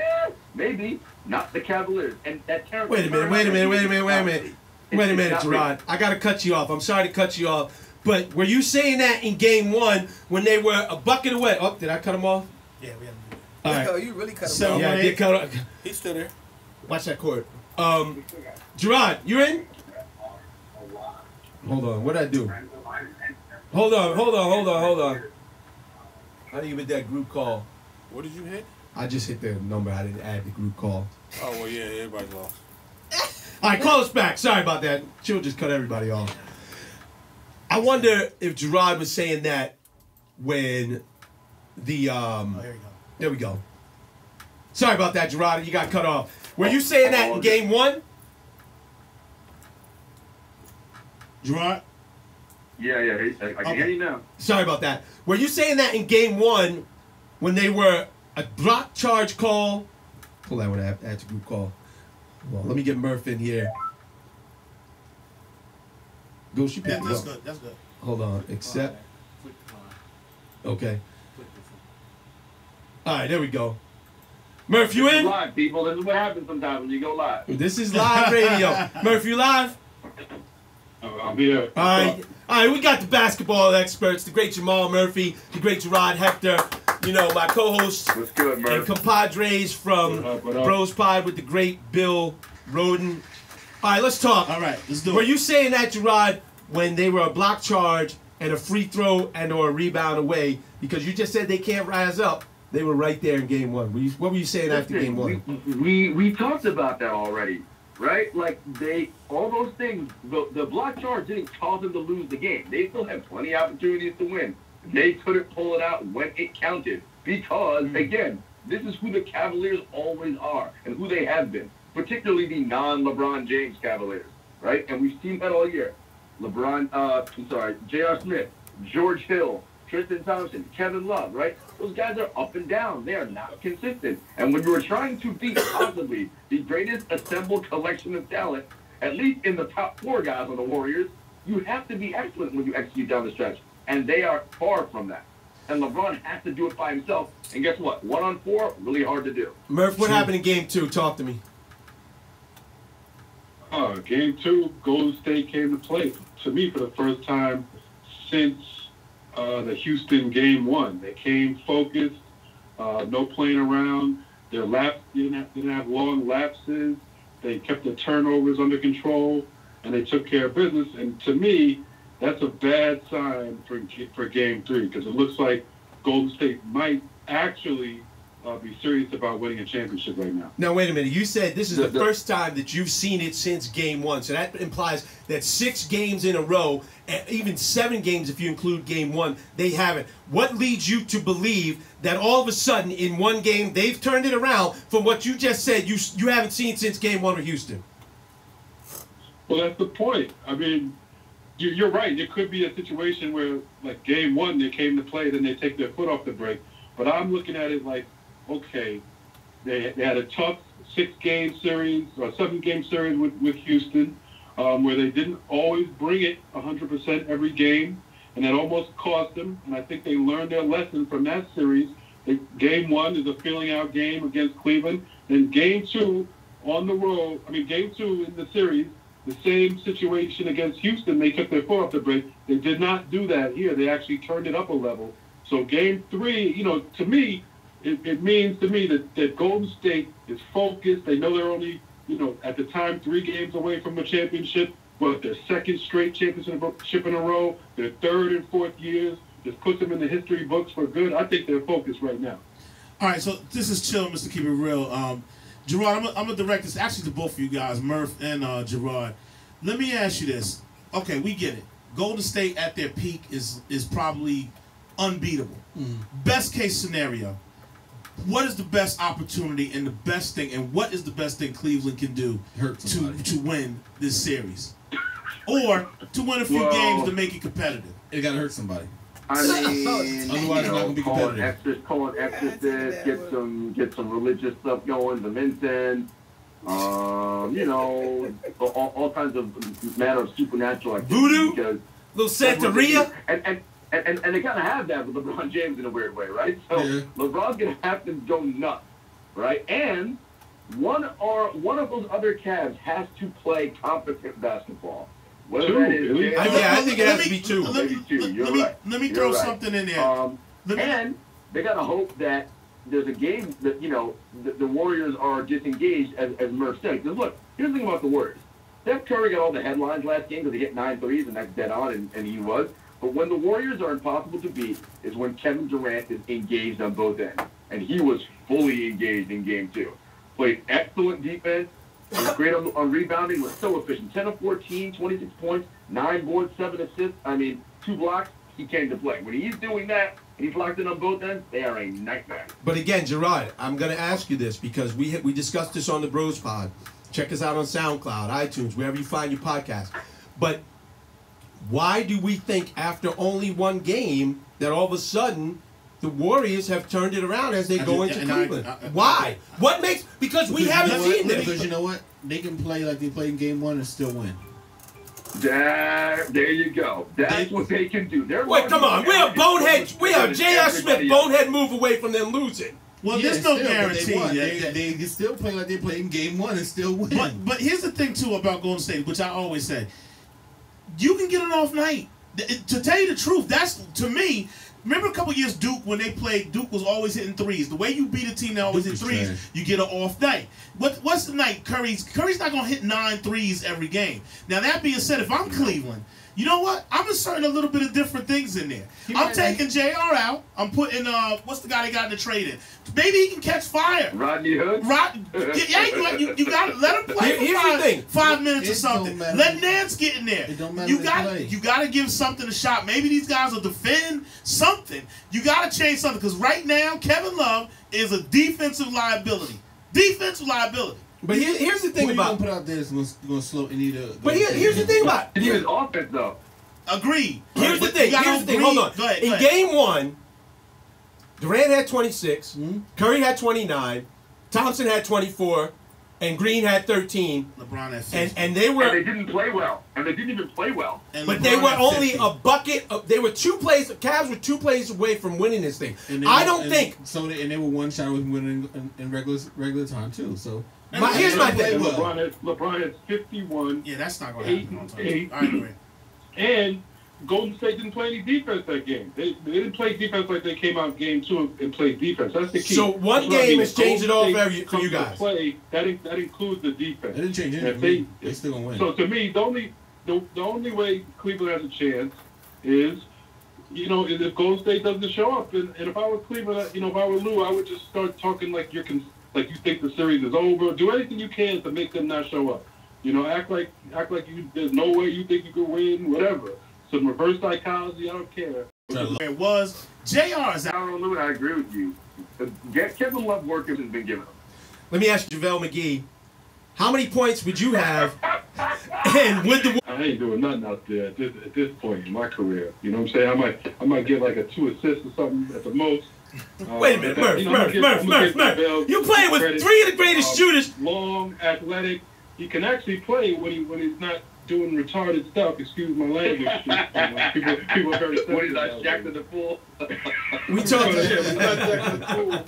Maybe. Not the Cavaliers. And that Wait a minute, Gerard. I got to cut you off. I'm sorry to cut you off. But were you saying that in Game 1 when they were a bucket away? Oh, did I cut him off? Yeah, we had to do All right. that. You really cut him off. Yeah, I did cut off. He's still there. Watch that court. Gerard, you in? Hold on. What'd I do? Hold on. How do you get that group call? What did you hit? I just hit the number. I didn't add the group call. Oh, well, yeah, everybody's lost. All right, call us back. Sorry about that. She'll just cut everybody off. I wonder if Gerard was saying that when the Oh, here we go. there we go. Sorry about that, Gerard. You got cut off. Were you saying that in Game 1? Gerard? Yeah, I can hear you now. Sorry about that. Were you saying that in Game 1 when they were a block charge call? Pull that one out. That's a group call. Well, let me get Murph in here. Go, she picked Yeah, it that's up. good. That's good. Hold on. Accept. Okay. All right, there we go. Murph, you in? Live, people. This is what happens sometimes when you go live. This is live radio. Murph, you live? I'll be here. All right, we got the basketball experts, the great Jamal Murphy, the great Gerard Hector, my co-hosts What's good, and Murph? compadres from What up? Bros Pod with the great Bill Roden. All right, let's talk. All right, let's do Were it. you saying that, Gerard, when they were a block charge and a free throw and or a rebound away, because you just said they can't rise up, they were right there in Game 1. What were you saying after Game 1? We talked about that already. right? Like all those things, the block charge didn't cause them to lose the game. They still had plenty of opportunities to win. They couldn't pull it out when it counted because, again, this is who the Cavaliers always are and who they have been, particularly the non-LeBron James Cavaliers, right? And we've seen that all year. J.R. Smith, George Hill, Tristan Thompson, Kevin Love, right? Those guys are up and down. They are not consistent. And when you are trying to beat possibly the greatest assembled collection of talent, at least in the top 4 guys on the Warriors, you have to be excellent when you execute down the stretch. And they are far from that. And LeBron has to do it by himself. And guess what? 1-on-4, really hard to do. Murph, what happened in Game 2? Talk to me. Game 2, Golden State came to play to me for the first time since the Houston Game 1. They came focused, no playing around. Their laps didn't have long lapses. They kept the turnovers under control, and they took care of business. And to me, that's a bad sign for Game 3 because it looks like Golden State might actually be serious about winning a championship right now. Now, wait a minute. You said this is the first time that you've seen it since Game 1. So that implies that 6 games in a row, and even 7 games if you include Game 1, they haven't. What leads you to believe that all of a sudden in one game they've turned it around from what you just said you haven't seen since Game 1 with Houston? Well, that's the point. I mean, you're right. It could be a situation where, like, Game 1, they came to play, then they take their foot off the brake. But I'm looking at it like, okay, they had a tough 6-game series or 7-game series with Houston where they didn't always bring it 100% every game, and that almost cost them. And I think they learned their lesson from that series. Game 1 is a filling-out game against Cleveland. Then Game 2 on the road, Game 2 in the series, the same situation against Houston, they took their foot off the brake. They did not do that here. They actually turned it up a level. So Game 3, to me, it means to me that Golden State is focused. They know they're only, at the time, 3 games away from a championship, but their 2nd straight championship in a row, their 3rd and 4th years, just puts them in the history books for good. I think they're focused right now. All right, so this is Chill, Mr. Keep It Real. Gerard, I'm going to direct this actually to both of you guys, Murph and Gerard. Let me ask you this. Okay, we get it. Golden State at their peak is probably unbeatable. Best case scenario. What is the best opportunity and the best thing, and what is the best thing Cleveland can do to win this series? Or to win a few games to make it competitive? It got to hurt somebody. I mean, otherwise it's not going to be competitive. Call an exorcist, get some religious stuff going, the Vincent, all kinds of matter of supernatural activity. Voodoo? Little Santeria? And they kind of have that with LeBron James in a weird way, right? So LeBron's going to have to go nuts, right? And one of those other Cavs has to play competent basketball. Whether that is, I think it has to be 2. Maybe 2. You're right. Let me throw something in there. And they got to hope that there's a game that, the Warriors are disengaged, as Murph said. Because, look, here's the thing about the Warriors. Steph Curry got all the headlines last game because he hit 9 threes, and that's dead on, and he was. But when the Warriors are impossible to beat is when Kevin Durant is engaged on both ends. And he was fully engaged in Game 2. Played excellent defense. Was great on rebounding. Was so efficient. 10 of 14, 26 points, 9 boards, 7 assists. 2 blocks. He came to play. When he's doing that, and he's locked in on both ends, they are a nightmare. But again, Gerard, I'm going to ask you this because we discussed this on the Bros Pod. Check us out on SoundCloud, iTunes, wherever you find your podcast. But why do we think after only one game that all of a sudden the Warriors have turned it around as they go into Cleveland? Why? What makes... Because we haven't seen this. Because you know what? They can play like they played in Game 1 and still win. There you go. That's what they can do. Wait, come on. We have J.R. Smith bonehead move away from them losing. Well, there's no guarantee. They can still play like they played in Game 1 and still win. But here's the thing, too, about Golden State, which I always say. You can get an off night. To tell you the truth, that's, to me, Remember a couple years Duke, when they played, Duke was always hitting threes. The way you beat a team that always hit Duke was threes, trash. you get an off night. What's the night? Curry's not going to hit 9 threes every game. Now, that being said, if I'm Cleveland, you know what? I'm inserting a little bit of different things in there. I'm taking JR out. I'm putting, what's the guy they got in the trade in? Maybe he can catch fire. Rodney Hood. Yeah, you got to let him play Here's for the thing. 5 minutes or It something. don't matter. Let Nance get in there. It don't matter You who they got play. you got to give something a shot. Maybe these guys will defend something. You got to change something because right now Kevin Love is a defensive liability. Defensive liability. But here's the thing What you about. gonna put out there is gonna slow any of the. But here's the thing about. And he was offense though. Agreed. Here's the But thing. you gotta Here's the thing. agree- Hold on. Go ahead. In game 1, Durant had 26, Curry had 29, Thompson had 24, and Green had 13. LeBron had 50. And they And were. they didn't play well. And they didn't even play well. And But LeBron they were had only 50. a bucket. They were 2 plays. Cavs were 2 plays away from winning this thing. And they I were- don't and think. so. They were one shot away from winning in regular time too. So Here's my And thing. well. LeBron had 51, Yeah, that's not going to happen. on time. 8, I agree. and Golden State didn't play any defense that game. They didn't play defense like they came out game 2 and played defense. That's the key. So one That's what I game mean. has changed it all Golden State for you comes to guys. Play, that includes the defense. They didn't change If anything. They still gonna win. So to me, the only way Cleveland has a chance is, is if Golden State doesn't show up. And if I were Cleveland, if I were Lou, I would just start talking like you think the series is over. Do anything you can to make them not show up. Act like there's no way you think you could win. Whatever. Some reverse psychology. I don't care. It was JR is out. I don't know, I agree with you. Kevin Love work hasn't been given him. Let me ask you, JaVale McGee. How many points would you have? And would the I ain't doing nothing out there at this point in my career. You know what I'm saying? I might get like a 2 assists or something at the most. wait a minute, Murph. You playing with 3 of the greatest shooters. Long, athletic. He can actually play when he's not doing retarded stuff. Excuse my language. People are very sensitive. When he's not Shaq to the pool. We talked. When he's not Shaq to the pool,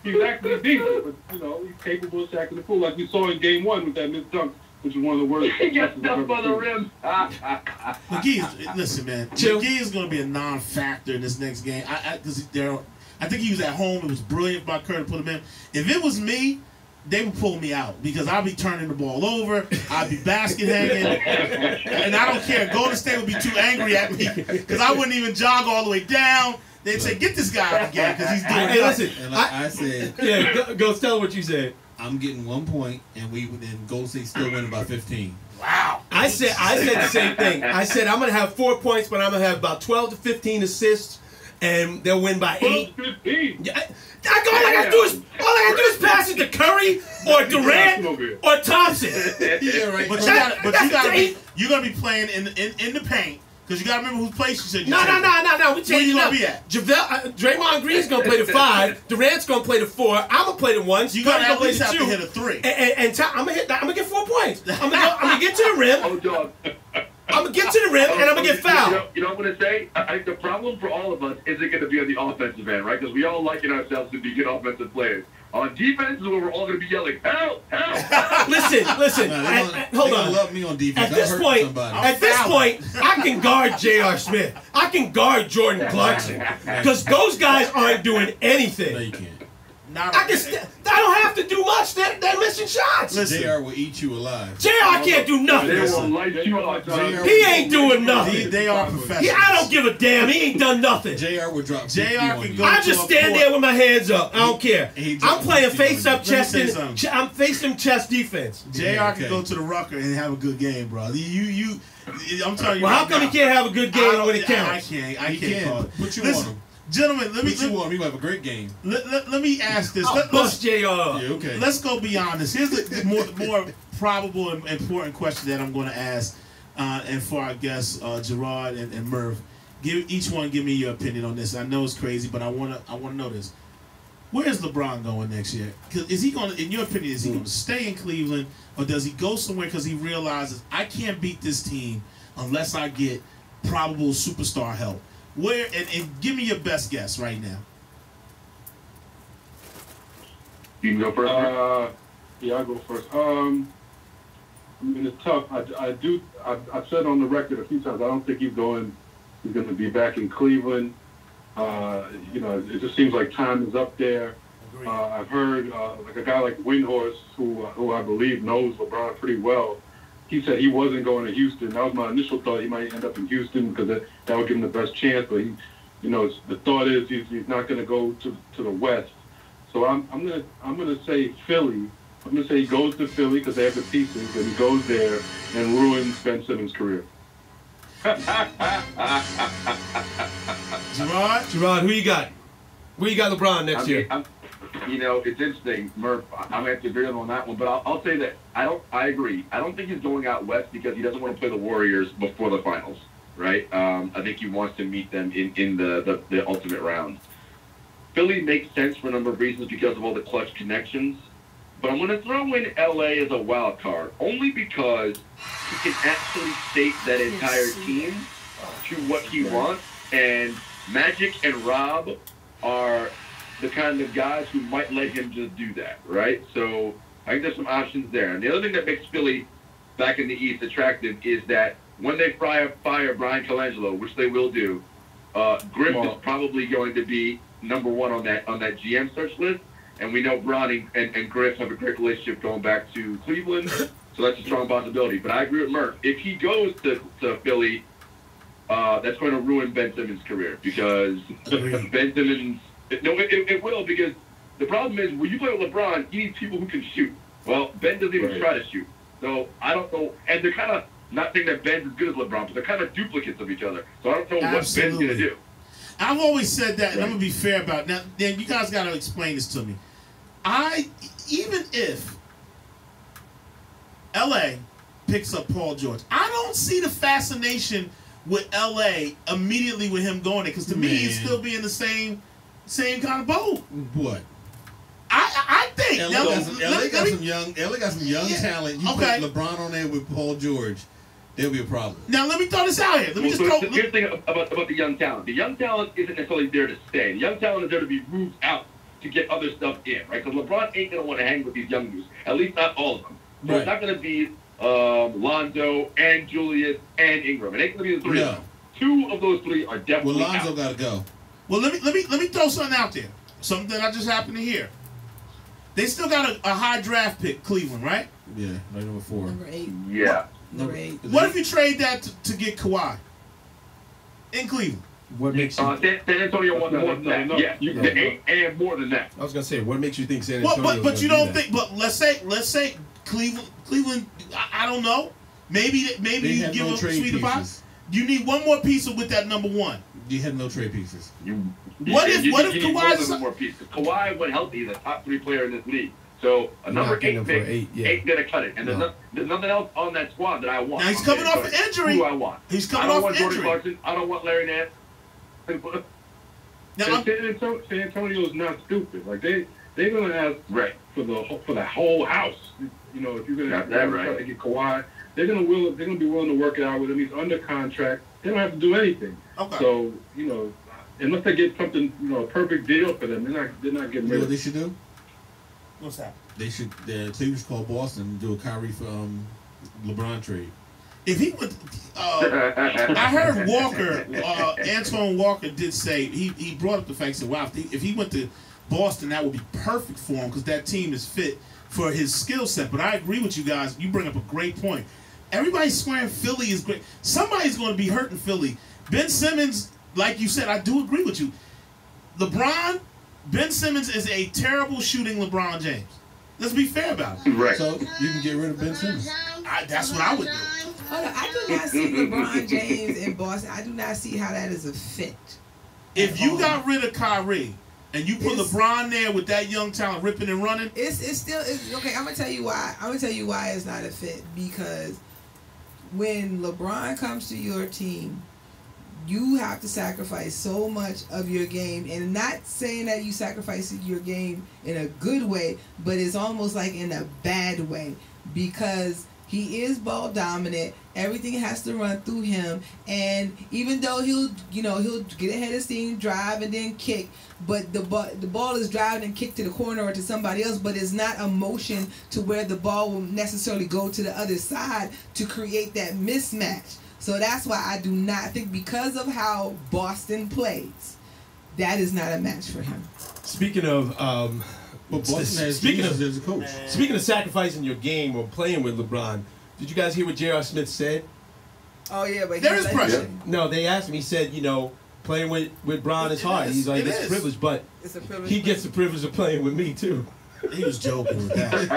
he's actually decent, but he's capable of Shaq to the pool, like we saw in Game 1 with that missed dunk, which is one of the worst. He got stuff on the rim. Listen, man. Chill. McGee is going to be a non-factor in this next game. I think he was at home. It was brilliant by Kerr to put him in. If it was me, they would pull me out because I'd be turning the ball over. I'd be basket hanging. And I don't care. Golden State would be too angry at me because I wouldn't even jog all the way down. They'd say, get this guy out again because he's doing Hey, nothing. listen. And like I said, Yeah, go tell what you said. I'm getting 1 point, and Golden State still winning by 15. Wow. I said the same thing. I said I'm gonna have 4 points, but I'm gonna have about 12 to 15 assists, and they'll win by 8. 15. Yeah, all I gotta do is pass it to Curry or Durant or Thompson. Yeah, right. But you gotta be playing in the paint because you gotta remember whose place you said you No. We Where changing you it gonna up. be at? Draymond Green's gonna play the 5. Durant's gonna play the 4. I'm gonna play the 1. You gotta Curry's at play least the have 2. to hit a 3. And I'm gonna get 4 points. I'm gonna get to the rim. Oh, dog. I'm gonna get to the rim, and I'm gonna get fouled. You know what I'm going to say? I think the problem for all of us isn't going to be on the offensive end, right? Because we all liken ourselves to be good offensive players. On defense is where we're all going to be yelling, help, help, help. Listen. They Hold gonna on. love me on defense. At this I hurt point, somebody. I can guard J.R. Smith. I can guard Jordan Clarkson because those guys aren't doing No, anything. you can't. I don't have to do much. They're missing shots. Listen. JR will eat you alive. J.R. can't do They nothing. will light you up. JR He ain't doing nothing. They are professionals. I don't give a damn. He ain't done nothing. JR will drop 50 JR on can you. go- I just stand there with my hands up. I don't care. He I'm dropped playing 50 face on up you. chest. Let me say something. I'm facing chest defense. JR Yeah, can okay. go to the Rucker and have a good game, bro. I'm telling you. Well, how right come now, he can't have a good game when it I counts? can't. I He can't call can. it. Put you Listen, on him. Gentlemen, let Put you me on him. He will have a great game. let me ask this. I'll bust JR. Yeah, okay. Let's go beyond this. Here's the more probable and important question that I'm going to ask, and for our guests, Gerard and Murph, each one give me your opinion on this. I know it's crazy, but I want to know this. Where is LeBron going next year? 'Cause is he going? In your opinion, is he going to stay in Cleveland, or does he go somewhere because he realizes I can't beat this team unless I get probable superstar help? Where and give me your best guess right now. You can go first. Yeah, I'll go first. I mean, it's tough. I've said on the record a few times, I don't think he's going to be back in Cleveland. You know, it just seems like time is up there. Agreed. I've heard like a guy like Windhorst, who I believe knows LeBron pretty well. He said he wasn't going to Houston. That was my initial thought. He might end up in Houston because that would give him the best chance. But he, you know, the thought is he's not going to go to the West. So I'm gonna say Philly. I'm gonna say he goes to Philly because they have the pieces, and he goes there and ruins Ben Simmons' career. Gerard, who you got? Where you got LeBron next year? You know, it's interesting, Murph. I'm gonna have to agree on that one, but I'll say that I agree. I don't think he's going out west because he doesn't want to play the Warriors before the finals, right? I think he wants to meet them in the ultimate round. Philly makes sense for a number of reasons because of all the clutch connections, but I'm going to throw in LA as a wild card only because he can actually state that entire team to what he wants, and Magic and Rob are the kind of guys who might let him just do that, right? So I think there's some options there. And the other thing that makes Philly back in the East attractive is that when they fire Brian Colangelo, which they will do, Griff is probably going to be number one on that GM search list. And we know Bron and Griff have a great relationship going back to Cleveland, so that's a strong possibility. But I agree with Murph. If he goes to Philly, that's going to ruin Ben Simmons' career because Ben Simmons. No, it will, because the problem is when you play with LeBron, you need people who can shoot. Well, Ben doesn't even try to shoot. So I don't know. And they're kind of, not saying that Ben's as good as LeBron, but they're kind of duplicates of each other. So I don't know what Ben's going to do. I've always said that, and I'm going to be fair about it. Now, then you guys got to explain this to me. Even if LA picks up Paul George, I don't see the fascination with LA immediately with him going there, because to me, he'd still be in the same kind of boat. What? I think LA got some young talent. You put LeBron on there with Paul George, there'll be a problem. Now let me throw this out here. Here's the thing about the young talent. The young talent isn't necessarily there to stay. The young talent is there to be moved out to get other stuff in, right? Because LeBron ain't gonna want to hang with these young dudes. At least not all of them. So it's not gonna be Lonzo and Julius and Ingram. It ain't gonna be the three of them. Two of those three are definitely Well, Lonzo out. gotta go. Well, let me throw something out there. Something that I just happened to hear. They still got a high draft pick, Cleveland, right? Yeah, right number 4. Number 8. Yeah. Number 8. What if you trade that to get Kawhi in Cleveland? What makes you? San Antonio wants more than that. Yeah, you can 8 and more than that. I was gonna say, what makes you think San Antonio? Well, but you don't think. But let's say Cleveland. I don't know. Maybe you give them sweet pieces. You need one more piece with that number 1. You have no trade pieces. What if Kawhi's more pieces? Kawhi, when healthy, is a top 3 player in this league. So a number 8 pick ain't gonna cut it. And there's nothing else on that squad that I want. Now he's coming off an injury. Who do I want? He's coming off an injury. I don't want Jordan Clarkson. I don't want Larry Nance. Now, San Antonio is not stupid. Like they're gonna ask for the whole house. You know, if you're gonna try to get Kawhi, they're gonna be willing to work it out with him. He's under contract. They don't have to do anything. Okay. So you know, unless they get something, you know, a perfect deal for them, they're not getting You know rid what of they it. should do? What's that? They should. Cleveland should call Boston and do a Kyrie for LeBron trade. If he would, I heard Walker, Antoine Walker did say, he brought up the fact, said, wow, if he went to Boston, that would be perfect for him because that team is fit for his skill set. But I agree with you guys. You bring up a great point. Everybody's swearing Philly is great. Somebody's going to be hurting Philly. Ben Simmons, like you said, I do agree with you. Ben Simmons is a terrible shooting LeBron James. Let's be fair about it. Right. So you can get rid of Ben Simmons. That's what I would do. Hold on, I do not see LeBron James in Boston. I do not see how that is a fit. If you got rid of Kyrie and you put LeBron there with that young talent ripping and running, it's still okay. I'm gonna tell you why. I'm gonna tell you why it's not a fit, because when LeBron comes to your team, you have to sacrifice so much of your game, and not saying that you sacrifice your game in a good way, but it's almost like in a bad way, because he is ball dominant. Everything has to run through him, and even though he'll get ahead of steam, drive, and then kick, but the ball is driving and kicked to the corner or to somebody else, but it's not a motion to where the ball will necessarily go to the other side to create that mismatch. So that's why I do not think, because of how Boston plays, that is not a match for him. Speaking of But Boston has speaking Jesus of as a coach. speaking of sacrificing your game or playing with LeBron, did you guys hear what J.R. Smith said? Oh yeah, but There is pressure. No, they asked him. He said, playing with Bron is hard. is. He's like, It it's a is. privilege, but It's a privilege. he gets the privilege of playing with me too. He was joking with that.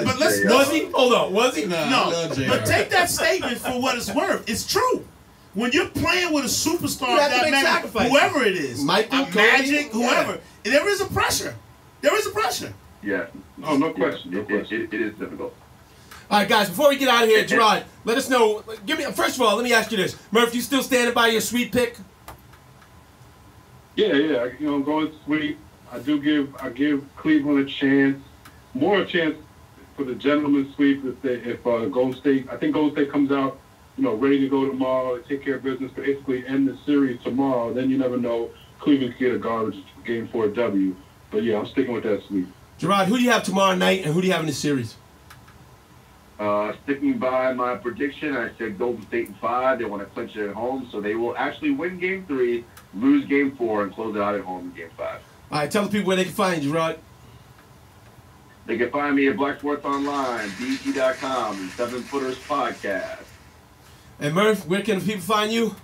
but let's- Was he? Hold on, was he? Nah, I No, love JR. but take that statement for what it's worth. It's true. When you're playing with a superstar, You have to that make man, sacrifices. whoever it is, Michael, a Magic, Kobe, whoever, there is a pressure. There is a pressure. Yeah. Oh, no question. No It question. is difficult. All right, guys. Before we get out of here, Gerard, let us know. First of all, let me ask you this: Murph, you still standing by your sweet pick? Yeah. I'm going sweet. I give Cleveland a chance, more a chance for the gentleman's sweep if Golden State. I think Golden State comes out, ready to go tomorrow, take care of business, basically end the series tomorrow. Then you never know. Cleveland could get a garbage game for a W. But yeah, I'm sticking with that sweep. Gerard, who do you have tomorrow night, and who do you have in the series? Sticking by my prediction, I said Golden State in 5. They want to clinch it at home, so they will actually win Game 3, lose Game 4, and close it out at home in Game 5. All right, tell the people where they can find you, Gerard. They can find me at Black Sports Online, BT.com, and 7 Footers Podcast. And Murph, where can the people find you?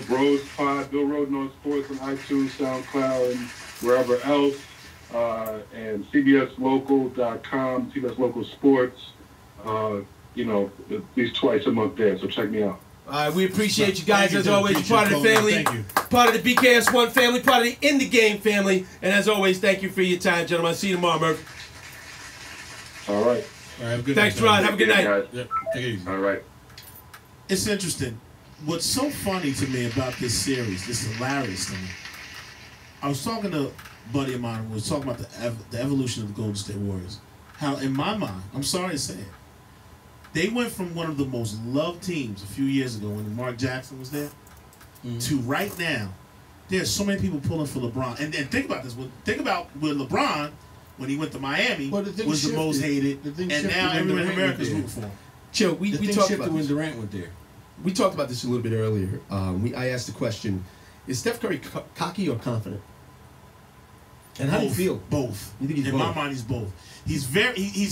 Bros Pod, Bill Roden on Sports on iTunes, SoundCloud, and wherever else. And CBSLocal.com, CBS Local Sports. At least twice a month there. So check me out. All right, we appreciate you guys Thank you, as Joe. always. You're part of the Appreciate family, it, Coleman. Thank part of the BKS1 family, part of the In the Game family. And as always, thank you for your time, gentlemen. See you tomorrow, Murph. All right. All right, have a good Thanks, night, Gerard. guys. Have a good night. Guys. Yep, take it easy. All right. It's interesting. What's so funny to me about this series, this is hilarious to me. I was talking to a buddy of mine who was talking about the evolution of the Golden State Warriors. How, in my mind, I'm sorry to say it, they went from one of the most loved teams a few years ago when Mark Jackson was there to right now. There's so many people pulling for LeBron. And think about this. Think about when LeBron, when he went to Miami, Well, the thing was the shifted. most hated. The thing And shifted now when everyone in Durant America is went rooting for him. Chill, we The thing talked shifted about when this. Durant went there. We talked about this a little bit earlier. I asked the question: is Steph Curry cocky or confident? And how do you Both. feel? Both. You think he's in both? my mind, he's both. He's very. He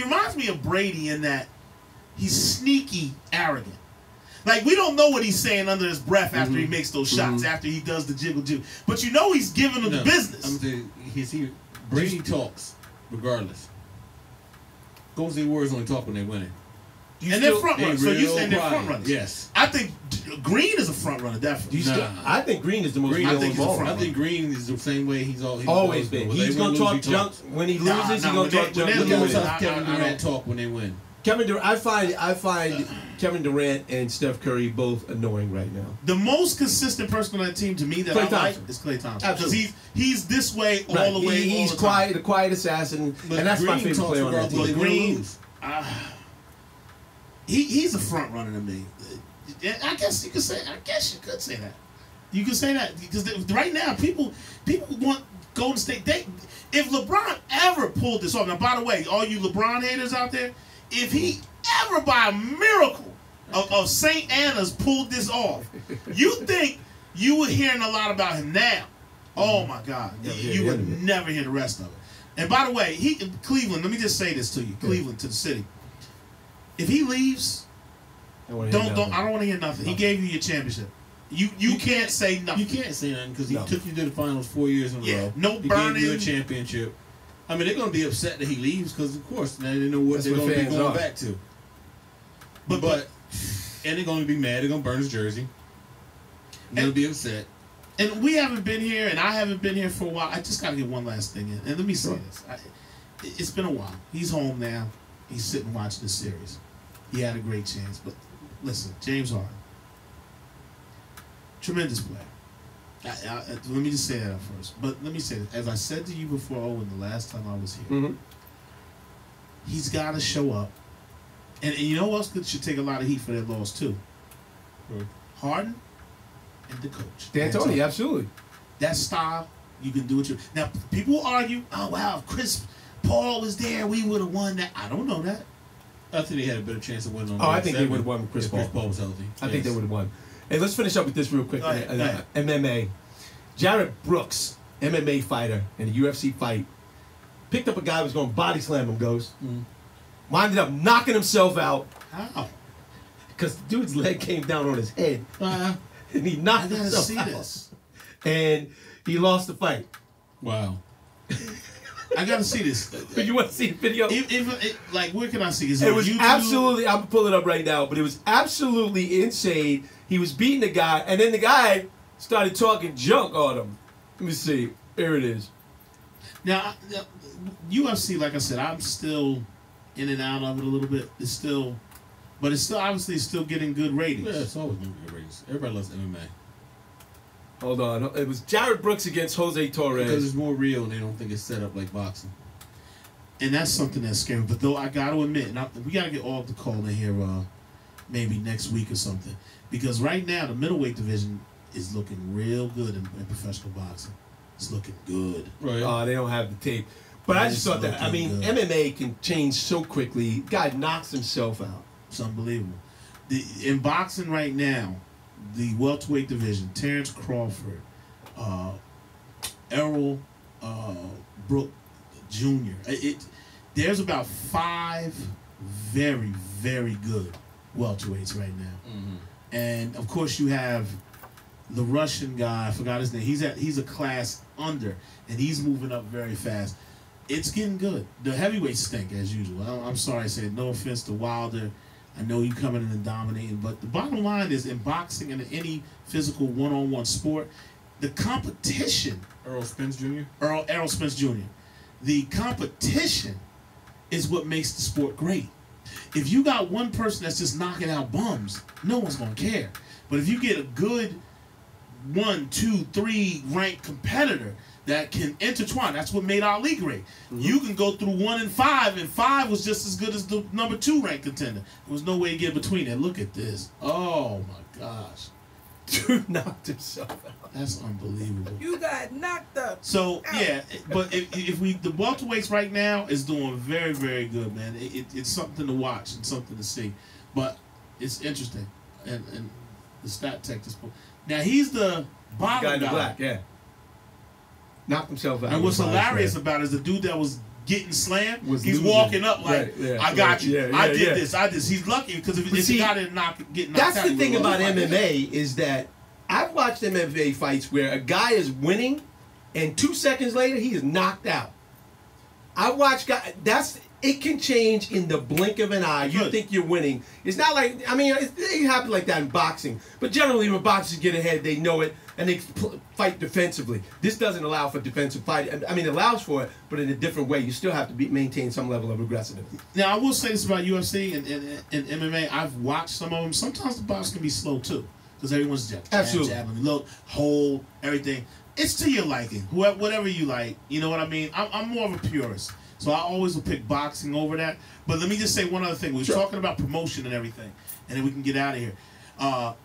reminds me of Brady in that he's sneaky arrogant. Like we don't know what he's saying under his breath after he makes those shots, after he does the jiggle jiggle. But he's giving them the business. I'm saying Brady talks regardless. Golden State Warriors only talk when they're winning. And they're front runners. So you saying they're pride. front runners? Yes. I think Green is a front runner, definitely. I think Green is the most Green, real I think he's a involved. front I think Green is the same way he's Always been. He's gonna talk junk when he loses. He's nah, gonna when talk they- when junk. they when he lose, wins. how Kevin I Durant don't- talk when they win. Kevin Durant. I find Kevin Durant and Steph Curry both annoying right now. The most consistent person on that team to me that Klay I like Thompson. is Klay Thompson. Because Absolutely. he's this way all Right. the way. He's all the quiet, time. the quiet assassin, But and that's my Green favorite talks player on that regardless team. of win or Green- lose. He's a front runner to me. I guess you could say. I guess you could say that. You could say that because right now people want Golden State. If LeBron ever pulled this off. Now, by the way, all you LeBron haters out there, if he ever by a miracle of St. Anna's pulled this off, you think you were hearing a lot about him now? Oh my God, Never hear you the would end of it. never hear the rest of it. And by the way, Cleveland. Let me just say this to you, Cleveland to the city. If he leaves, I don't want to hear nothing. He gave you your championship. You can't say nothing. You can't say nothing because he No. took you to the finals 4 years in a Yeah, row. no he burning. gave you a championship. I mean, they're going to be upset that he leaves because, of course, now they know what That's they're what going to be fans going are. back to. But And they're going to be mad. They're going to burn his jersey. They're going to be upset. and we haven't been here, and I haven't been here for a while. I just got to get one last thing in. And let me say this. It's been a while. He's home now. He's sitting watching the series. He had a great chance. But listen, James Harden. Tremendous player. Let me just say that up first. But let me say this. As I said to you before, Owen, the last time I was here, Mhm. he's got to show up. And you know what else should take a lot of heat for that loss, too? Who? Harden and the coach. D'Antoni, absolutely. That style, you can do it. Now, people will argue, oh, wow, if Chris Paul was there, we would have won that. I don't know that. I think they had a better chance of winning on Oh, I Game think they 7 would have won with Chris if Paul. Chris Paul was healthy. I think they would have won. Hey, let's finish up with this real quick. Go ahead. MMA. Jared Brooks, MMA fighter in a UFC fight, picked up a guy who was going to body slam him, winded up knocking himself out How? because the dude's leg came down on his head and he I knocked gotta himself see out. this. And he lost the fight. Wow. I gotta see this. But you want to see the video? Like, where can I see? Is it It on was YouTube? absolutely, I'm pulling it up right now, but it was absolutely insane. He was beating the guy, and then the guy started talking junk on him. Let me see. Here it is. Now, UFC, like I said, I'm still in and out of it a little bit. It's still, but it's still obviously still getting good ratings. Yeah, it's always been good ratings. Everybody loves MMA. Hold on. It was Jared Brooks against Jose Torres. Because it's more real and they don't think it's set up like boxing. And that's something that's scary. But though I got to admit, we got to get all the call in here maybe next week or something. Because right now, the middleweight division is looking real good in professional boxing. It's looking good. Right. They don't have the tape. But I just thought that, I mean, Looking good. MMA can change so quickly. Guy knocks himself out. It's unbelievable. In boxing right now, the welterweight division, Terrence Crawford, Errol Brook Jr. There's about 5 very, very good welterweights right now. Mm-hmm. And of course you have the Russian guy, I forgot his name. He's a class under, and he's moving up very fast. It's getting good. The heavyweights stink as usual. I'm sorry I said, no offense to Wilder. I know you coming in and dominating, but the bottom line is in boxing and in any physical one-on-one sport, the competition. Errol Spence Jr.? Errol Spence Jr. The competition is what makes the sport great. If you got one person that's just knocking out bums, no one's gonna care. But if you get a good 1, 2, 3 ranked competitor that can intertwine, that's what made Ali great. Mm-hmm. You can go through 1 and 5, and 5 was just as good as the number 2 ranked contender. There was no way to get between that. Look at this. Oh my gosh. Dude knocked himself out. That's unbelievable. You got knocked up. So yeah, but if the welterweights right now is doing very, very good, man. It's something to watch and something to see, but it's interesting. And the stat tech just now he's the bottom Guy in the guy. black, yeah. Knocked himself out. And what's Body hilarious slam. about it is the dude that was getting slammed. Was He's losing. walking up like, Right, yeah, I got right, you. yeah, I yeah, did yeah. this. I did. He's lucky because if But he see, got it get knocked out. That's the he thing would've about lost. MMA is that I've watched MMA fights where a guy is winning, and 2 seconds later he is knocked out. I watch guys. It can change in the blink of an eye. You Good. think you're winning. It's not like, I mean, it happens like that in boxing. But generally, when boxers get ahead, they know it and they fight defensively. This doesn't allow for defensive fighting. I mean, it allows for it, but in a different way. You still have to maintain some level of aggressiveness. Now, I will say this about UFC and MMA. I've watched some of them. Sometimes the box can be slow, too. Because everyone's jab, Absolutely. look, hold, everything. It's to your liking. Whatever you like. You know what I mean? I'm more of a purist. So I always will pick boxing over that. But let me just say one other thing. We were talking about promotion and everything. And then we can get out of here.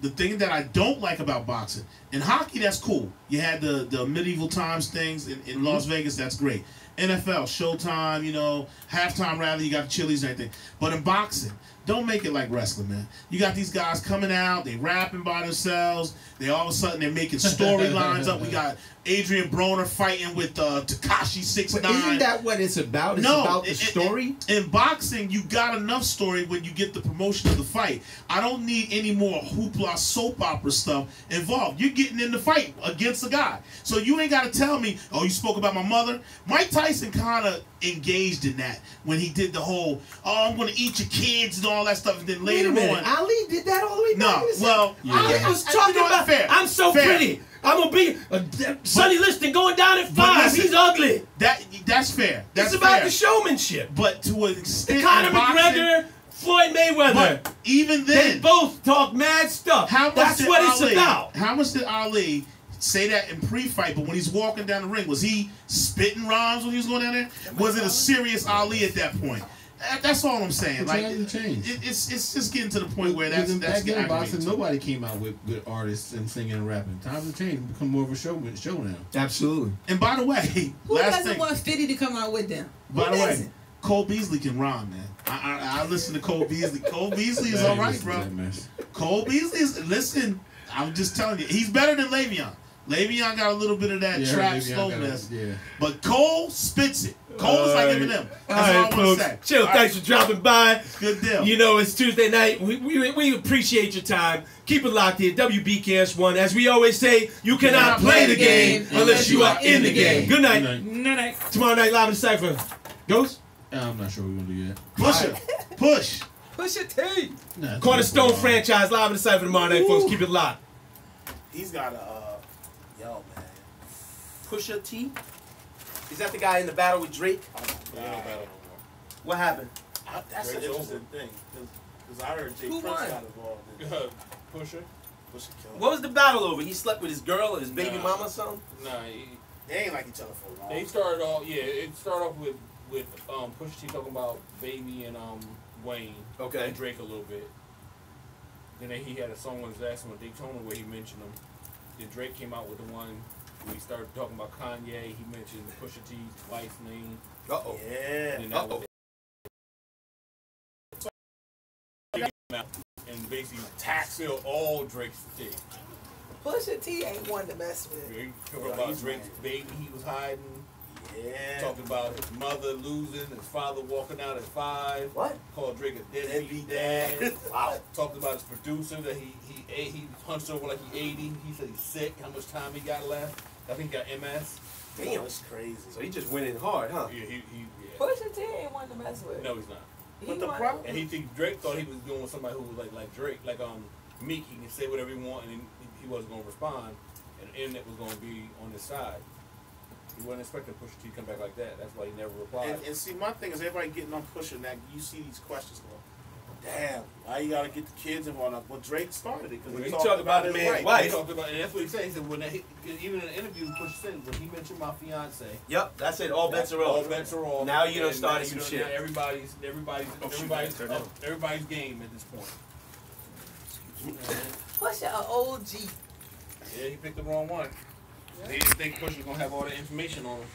The thing that I don't like about boxing, in hockey, that's cool. You had the medieval times things in Las Vegas, that's great. NFL, Showtime, halftime rally, you got Chili's and everything. But in boxing, don't make it like wrestling, man. You got these guys coming out, they rapping by themselves. They all of a sudden they're making storylines up. We got Adrian Broner fighting with Tekashi 6ix9ine. But isn't that what it's about? It's about the story? In boxing, you got enough story when you get the promotion of the fight. I don't need any more hoopla soap opera stuff involved. You're getting in the fight against a guy. So you ain't got to tell me, oh, you spoke about my mother. Mike Tyson kind of engaged in that when he did the whole, oh, I'm going to eat your kids and all that stuff. And then later on. Ali did that all the way back No, in the well, I was talking about, fair. I'm so Fair. pretty. I'm going to be Sonny Liston going down at 5. listen, He's ugly. That's fair. That's It's about fair. the showmanship. But to an extent, Conor in boxing, McGregor, Floyd Mayweather. but even They then, both talk mad stuff. That's did what it's Ali- about. How much did Ali say that in pre-fight? But when he's walking down the ring, was he spitting rhymes when he was going down there? Was it a serious Ali at that point? That's all I'm saying. It Like hasn't changed. it's just getting to the point where that's back then in boxing, aggravating. nobody came out with artists and singing and rapping. Times have changed. It's become more of a show now. Absolutely. And by the way, Who last doesn't thing. want 50 to come out with them? By Who the way, doesn't? Cole Beasley can rhyme, man. I listen to Cole Beasley. Cole Beasley is all right, bro. Cole Beasley is listen. I'm just telling you, he's better than Le'Veon. Le'Veon got a little bit of that trap slowness, but Cole spits it. Cole is like Eminem. That's all I want to say. Chill, thanks for dropping by. Good deal. You know, it's Tuesday night. We appreciate your time. Keep it locked here. WBKS1. As we always say, you cannot play the game unless you are in the game. Good night. Night. Tomorrow night, live in the Cypher. Ghost? I'm not sure we're going to do that. Push. Push your T. Nah, Cornerstone franchise, live in the Cypher tomorrow night, folks. Keep it locked. He's got a, yo, man. Pusha T? Is that the guy in the battle with Drake? What happened? That's an interesting thing. Because I heard Jay Who Prince won? got involved in it. Pusher? Pusha killed him. What was the battle over? He slept with his girl and his baby Nah. mama or something? Nah, They ain't like each other for a long they time. started off. Yeah, it started off with Pusha T talking about Baby and Wayne Okay. and Drake a little bit. Then he had a song on his last one, Daytona, where he mentioned them. Then Drake came out with the one where he started talking about Kanye. He mentioned Pusha T's wife's name. Uh-oh. Yeah. And that was and basically tax-fill all Drake's shit. Pusha T ain't one to mess with. He talking about Drake's baby he was hiding. Yeah. Talking about his mother losing, his father walking out at 5. What? Called Drake a deadbeat Deadbeat dad. dad. Wow. Talked about his producer that he hunched over like he 80. He said he's sick. How much time he got left? I think he got MS. Damn. That's crazy. So he just went in hard, huh? Yeah, yeah. Pusha T ain't one to mess with. No, he's not. But the problem, And he think Drake thought he was doing with somebody who was like Drake, like Meek. He can say whatever he want, and he wasn't gonna respond, and Internet was gonna be on his side. He wasn't expecting Pusha T to come back like that. That's why he never replied. and see, my thing is everybody getting on Pusha, and that you see these questions going, damn, why you gotta get the kids involved? Well, Drake started it because He he talked talked about his the man's wife. wife. He talked about, and that's what he said. He said even in an interview, Pusha said when he mentioned my fiance, Yep, that's it. All bets are all off. bets are off. Now you done and started now some you shit. Now everybody's turn down. everybody's game at this point. Pusha a OG. Yeah, he picked the wrong one. He didn't think Pusha was gonna have all the information on him.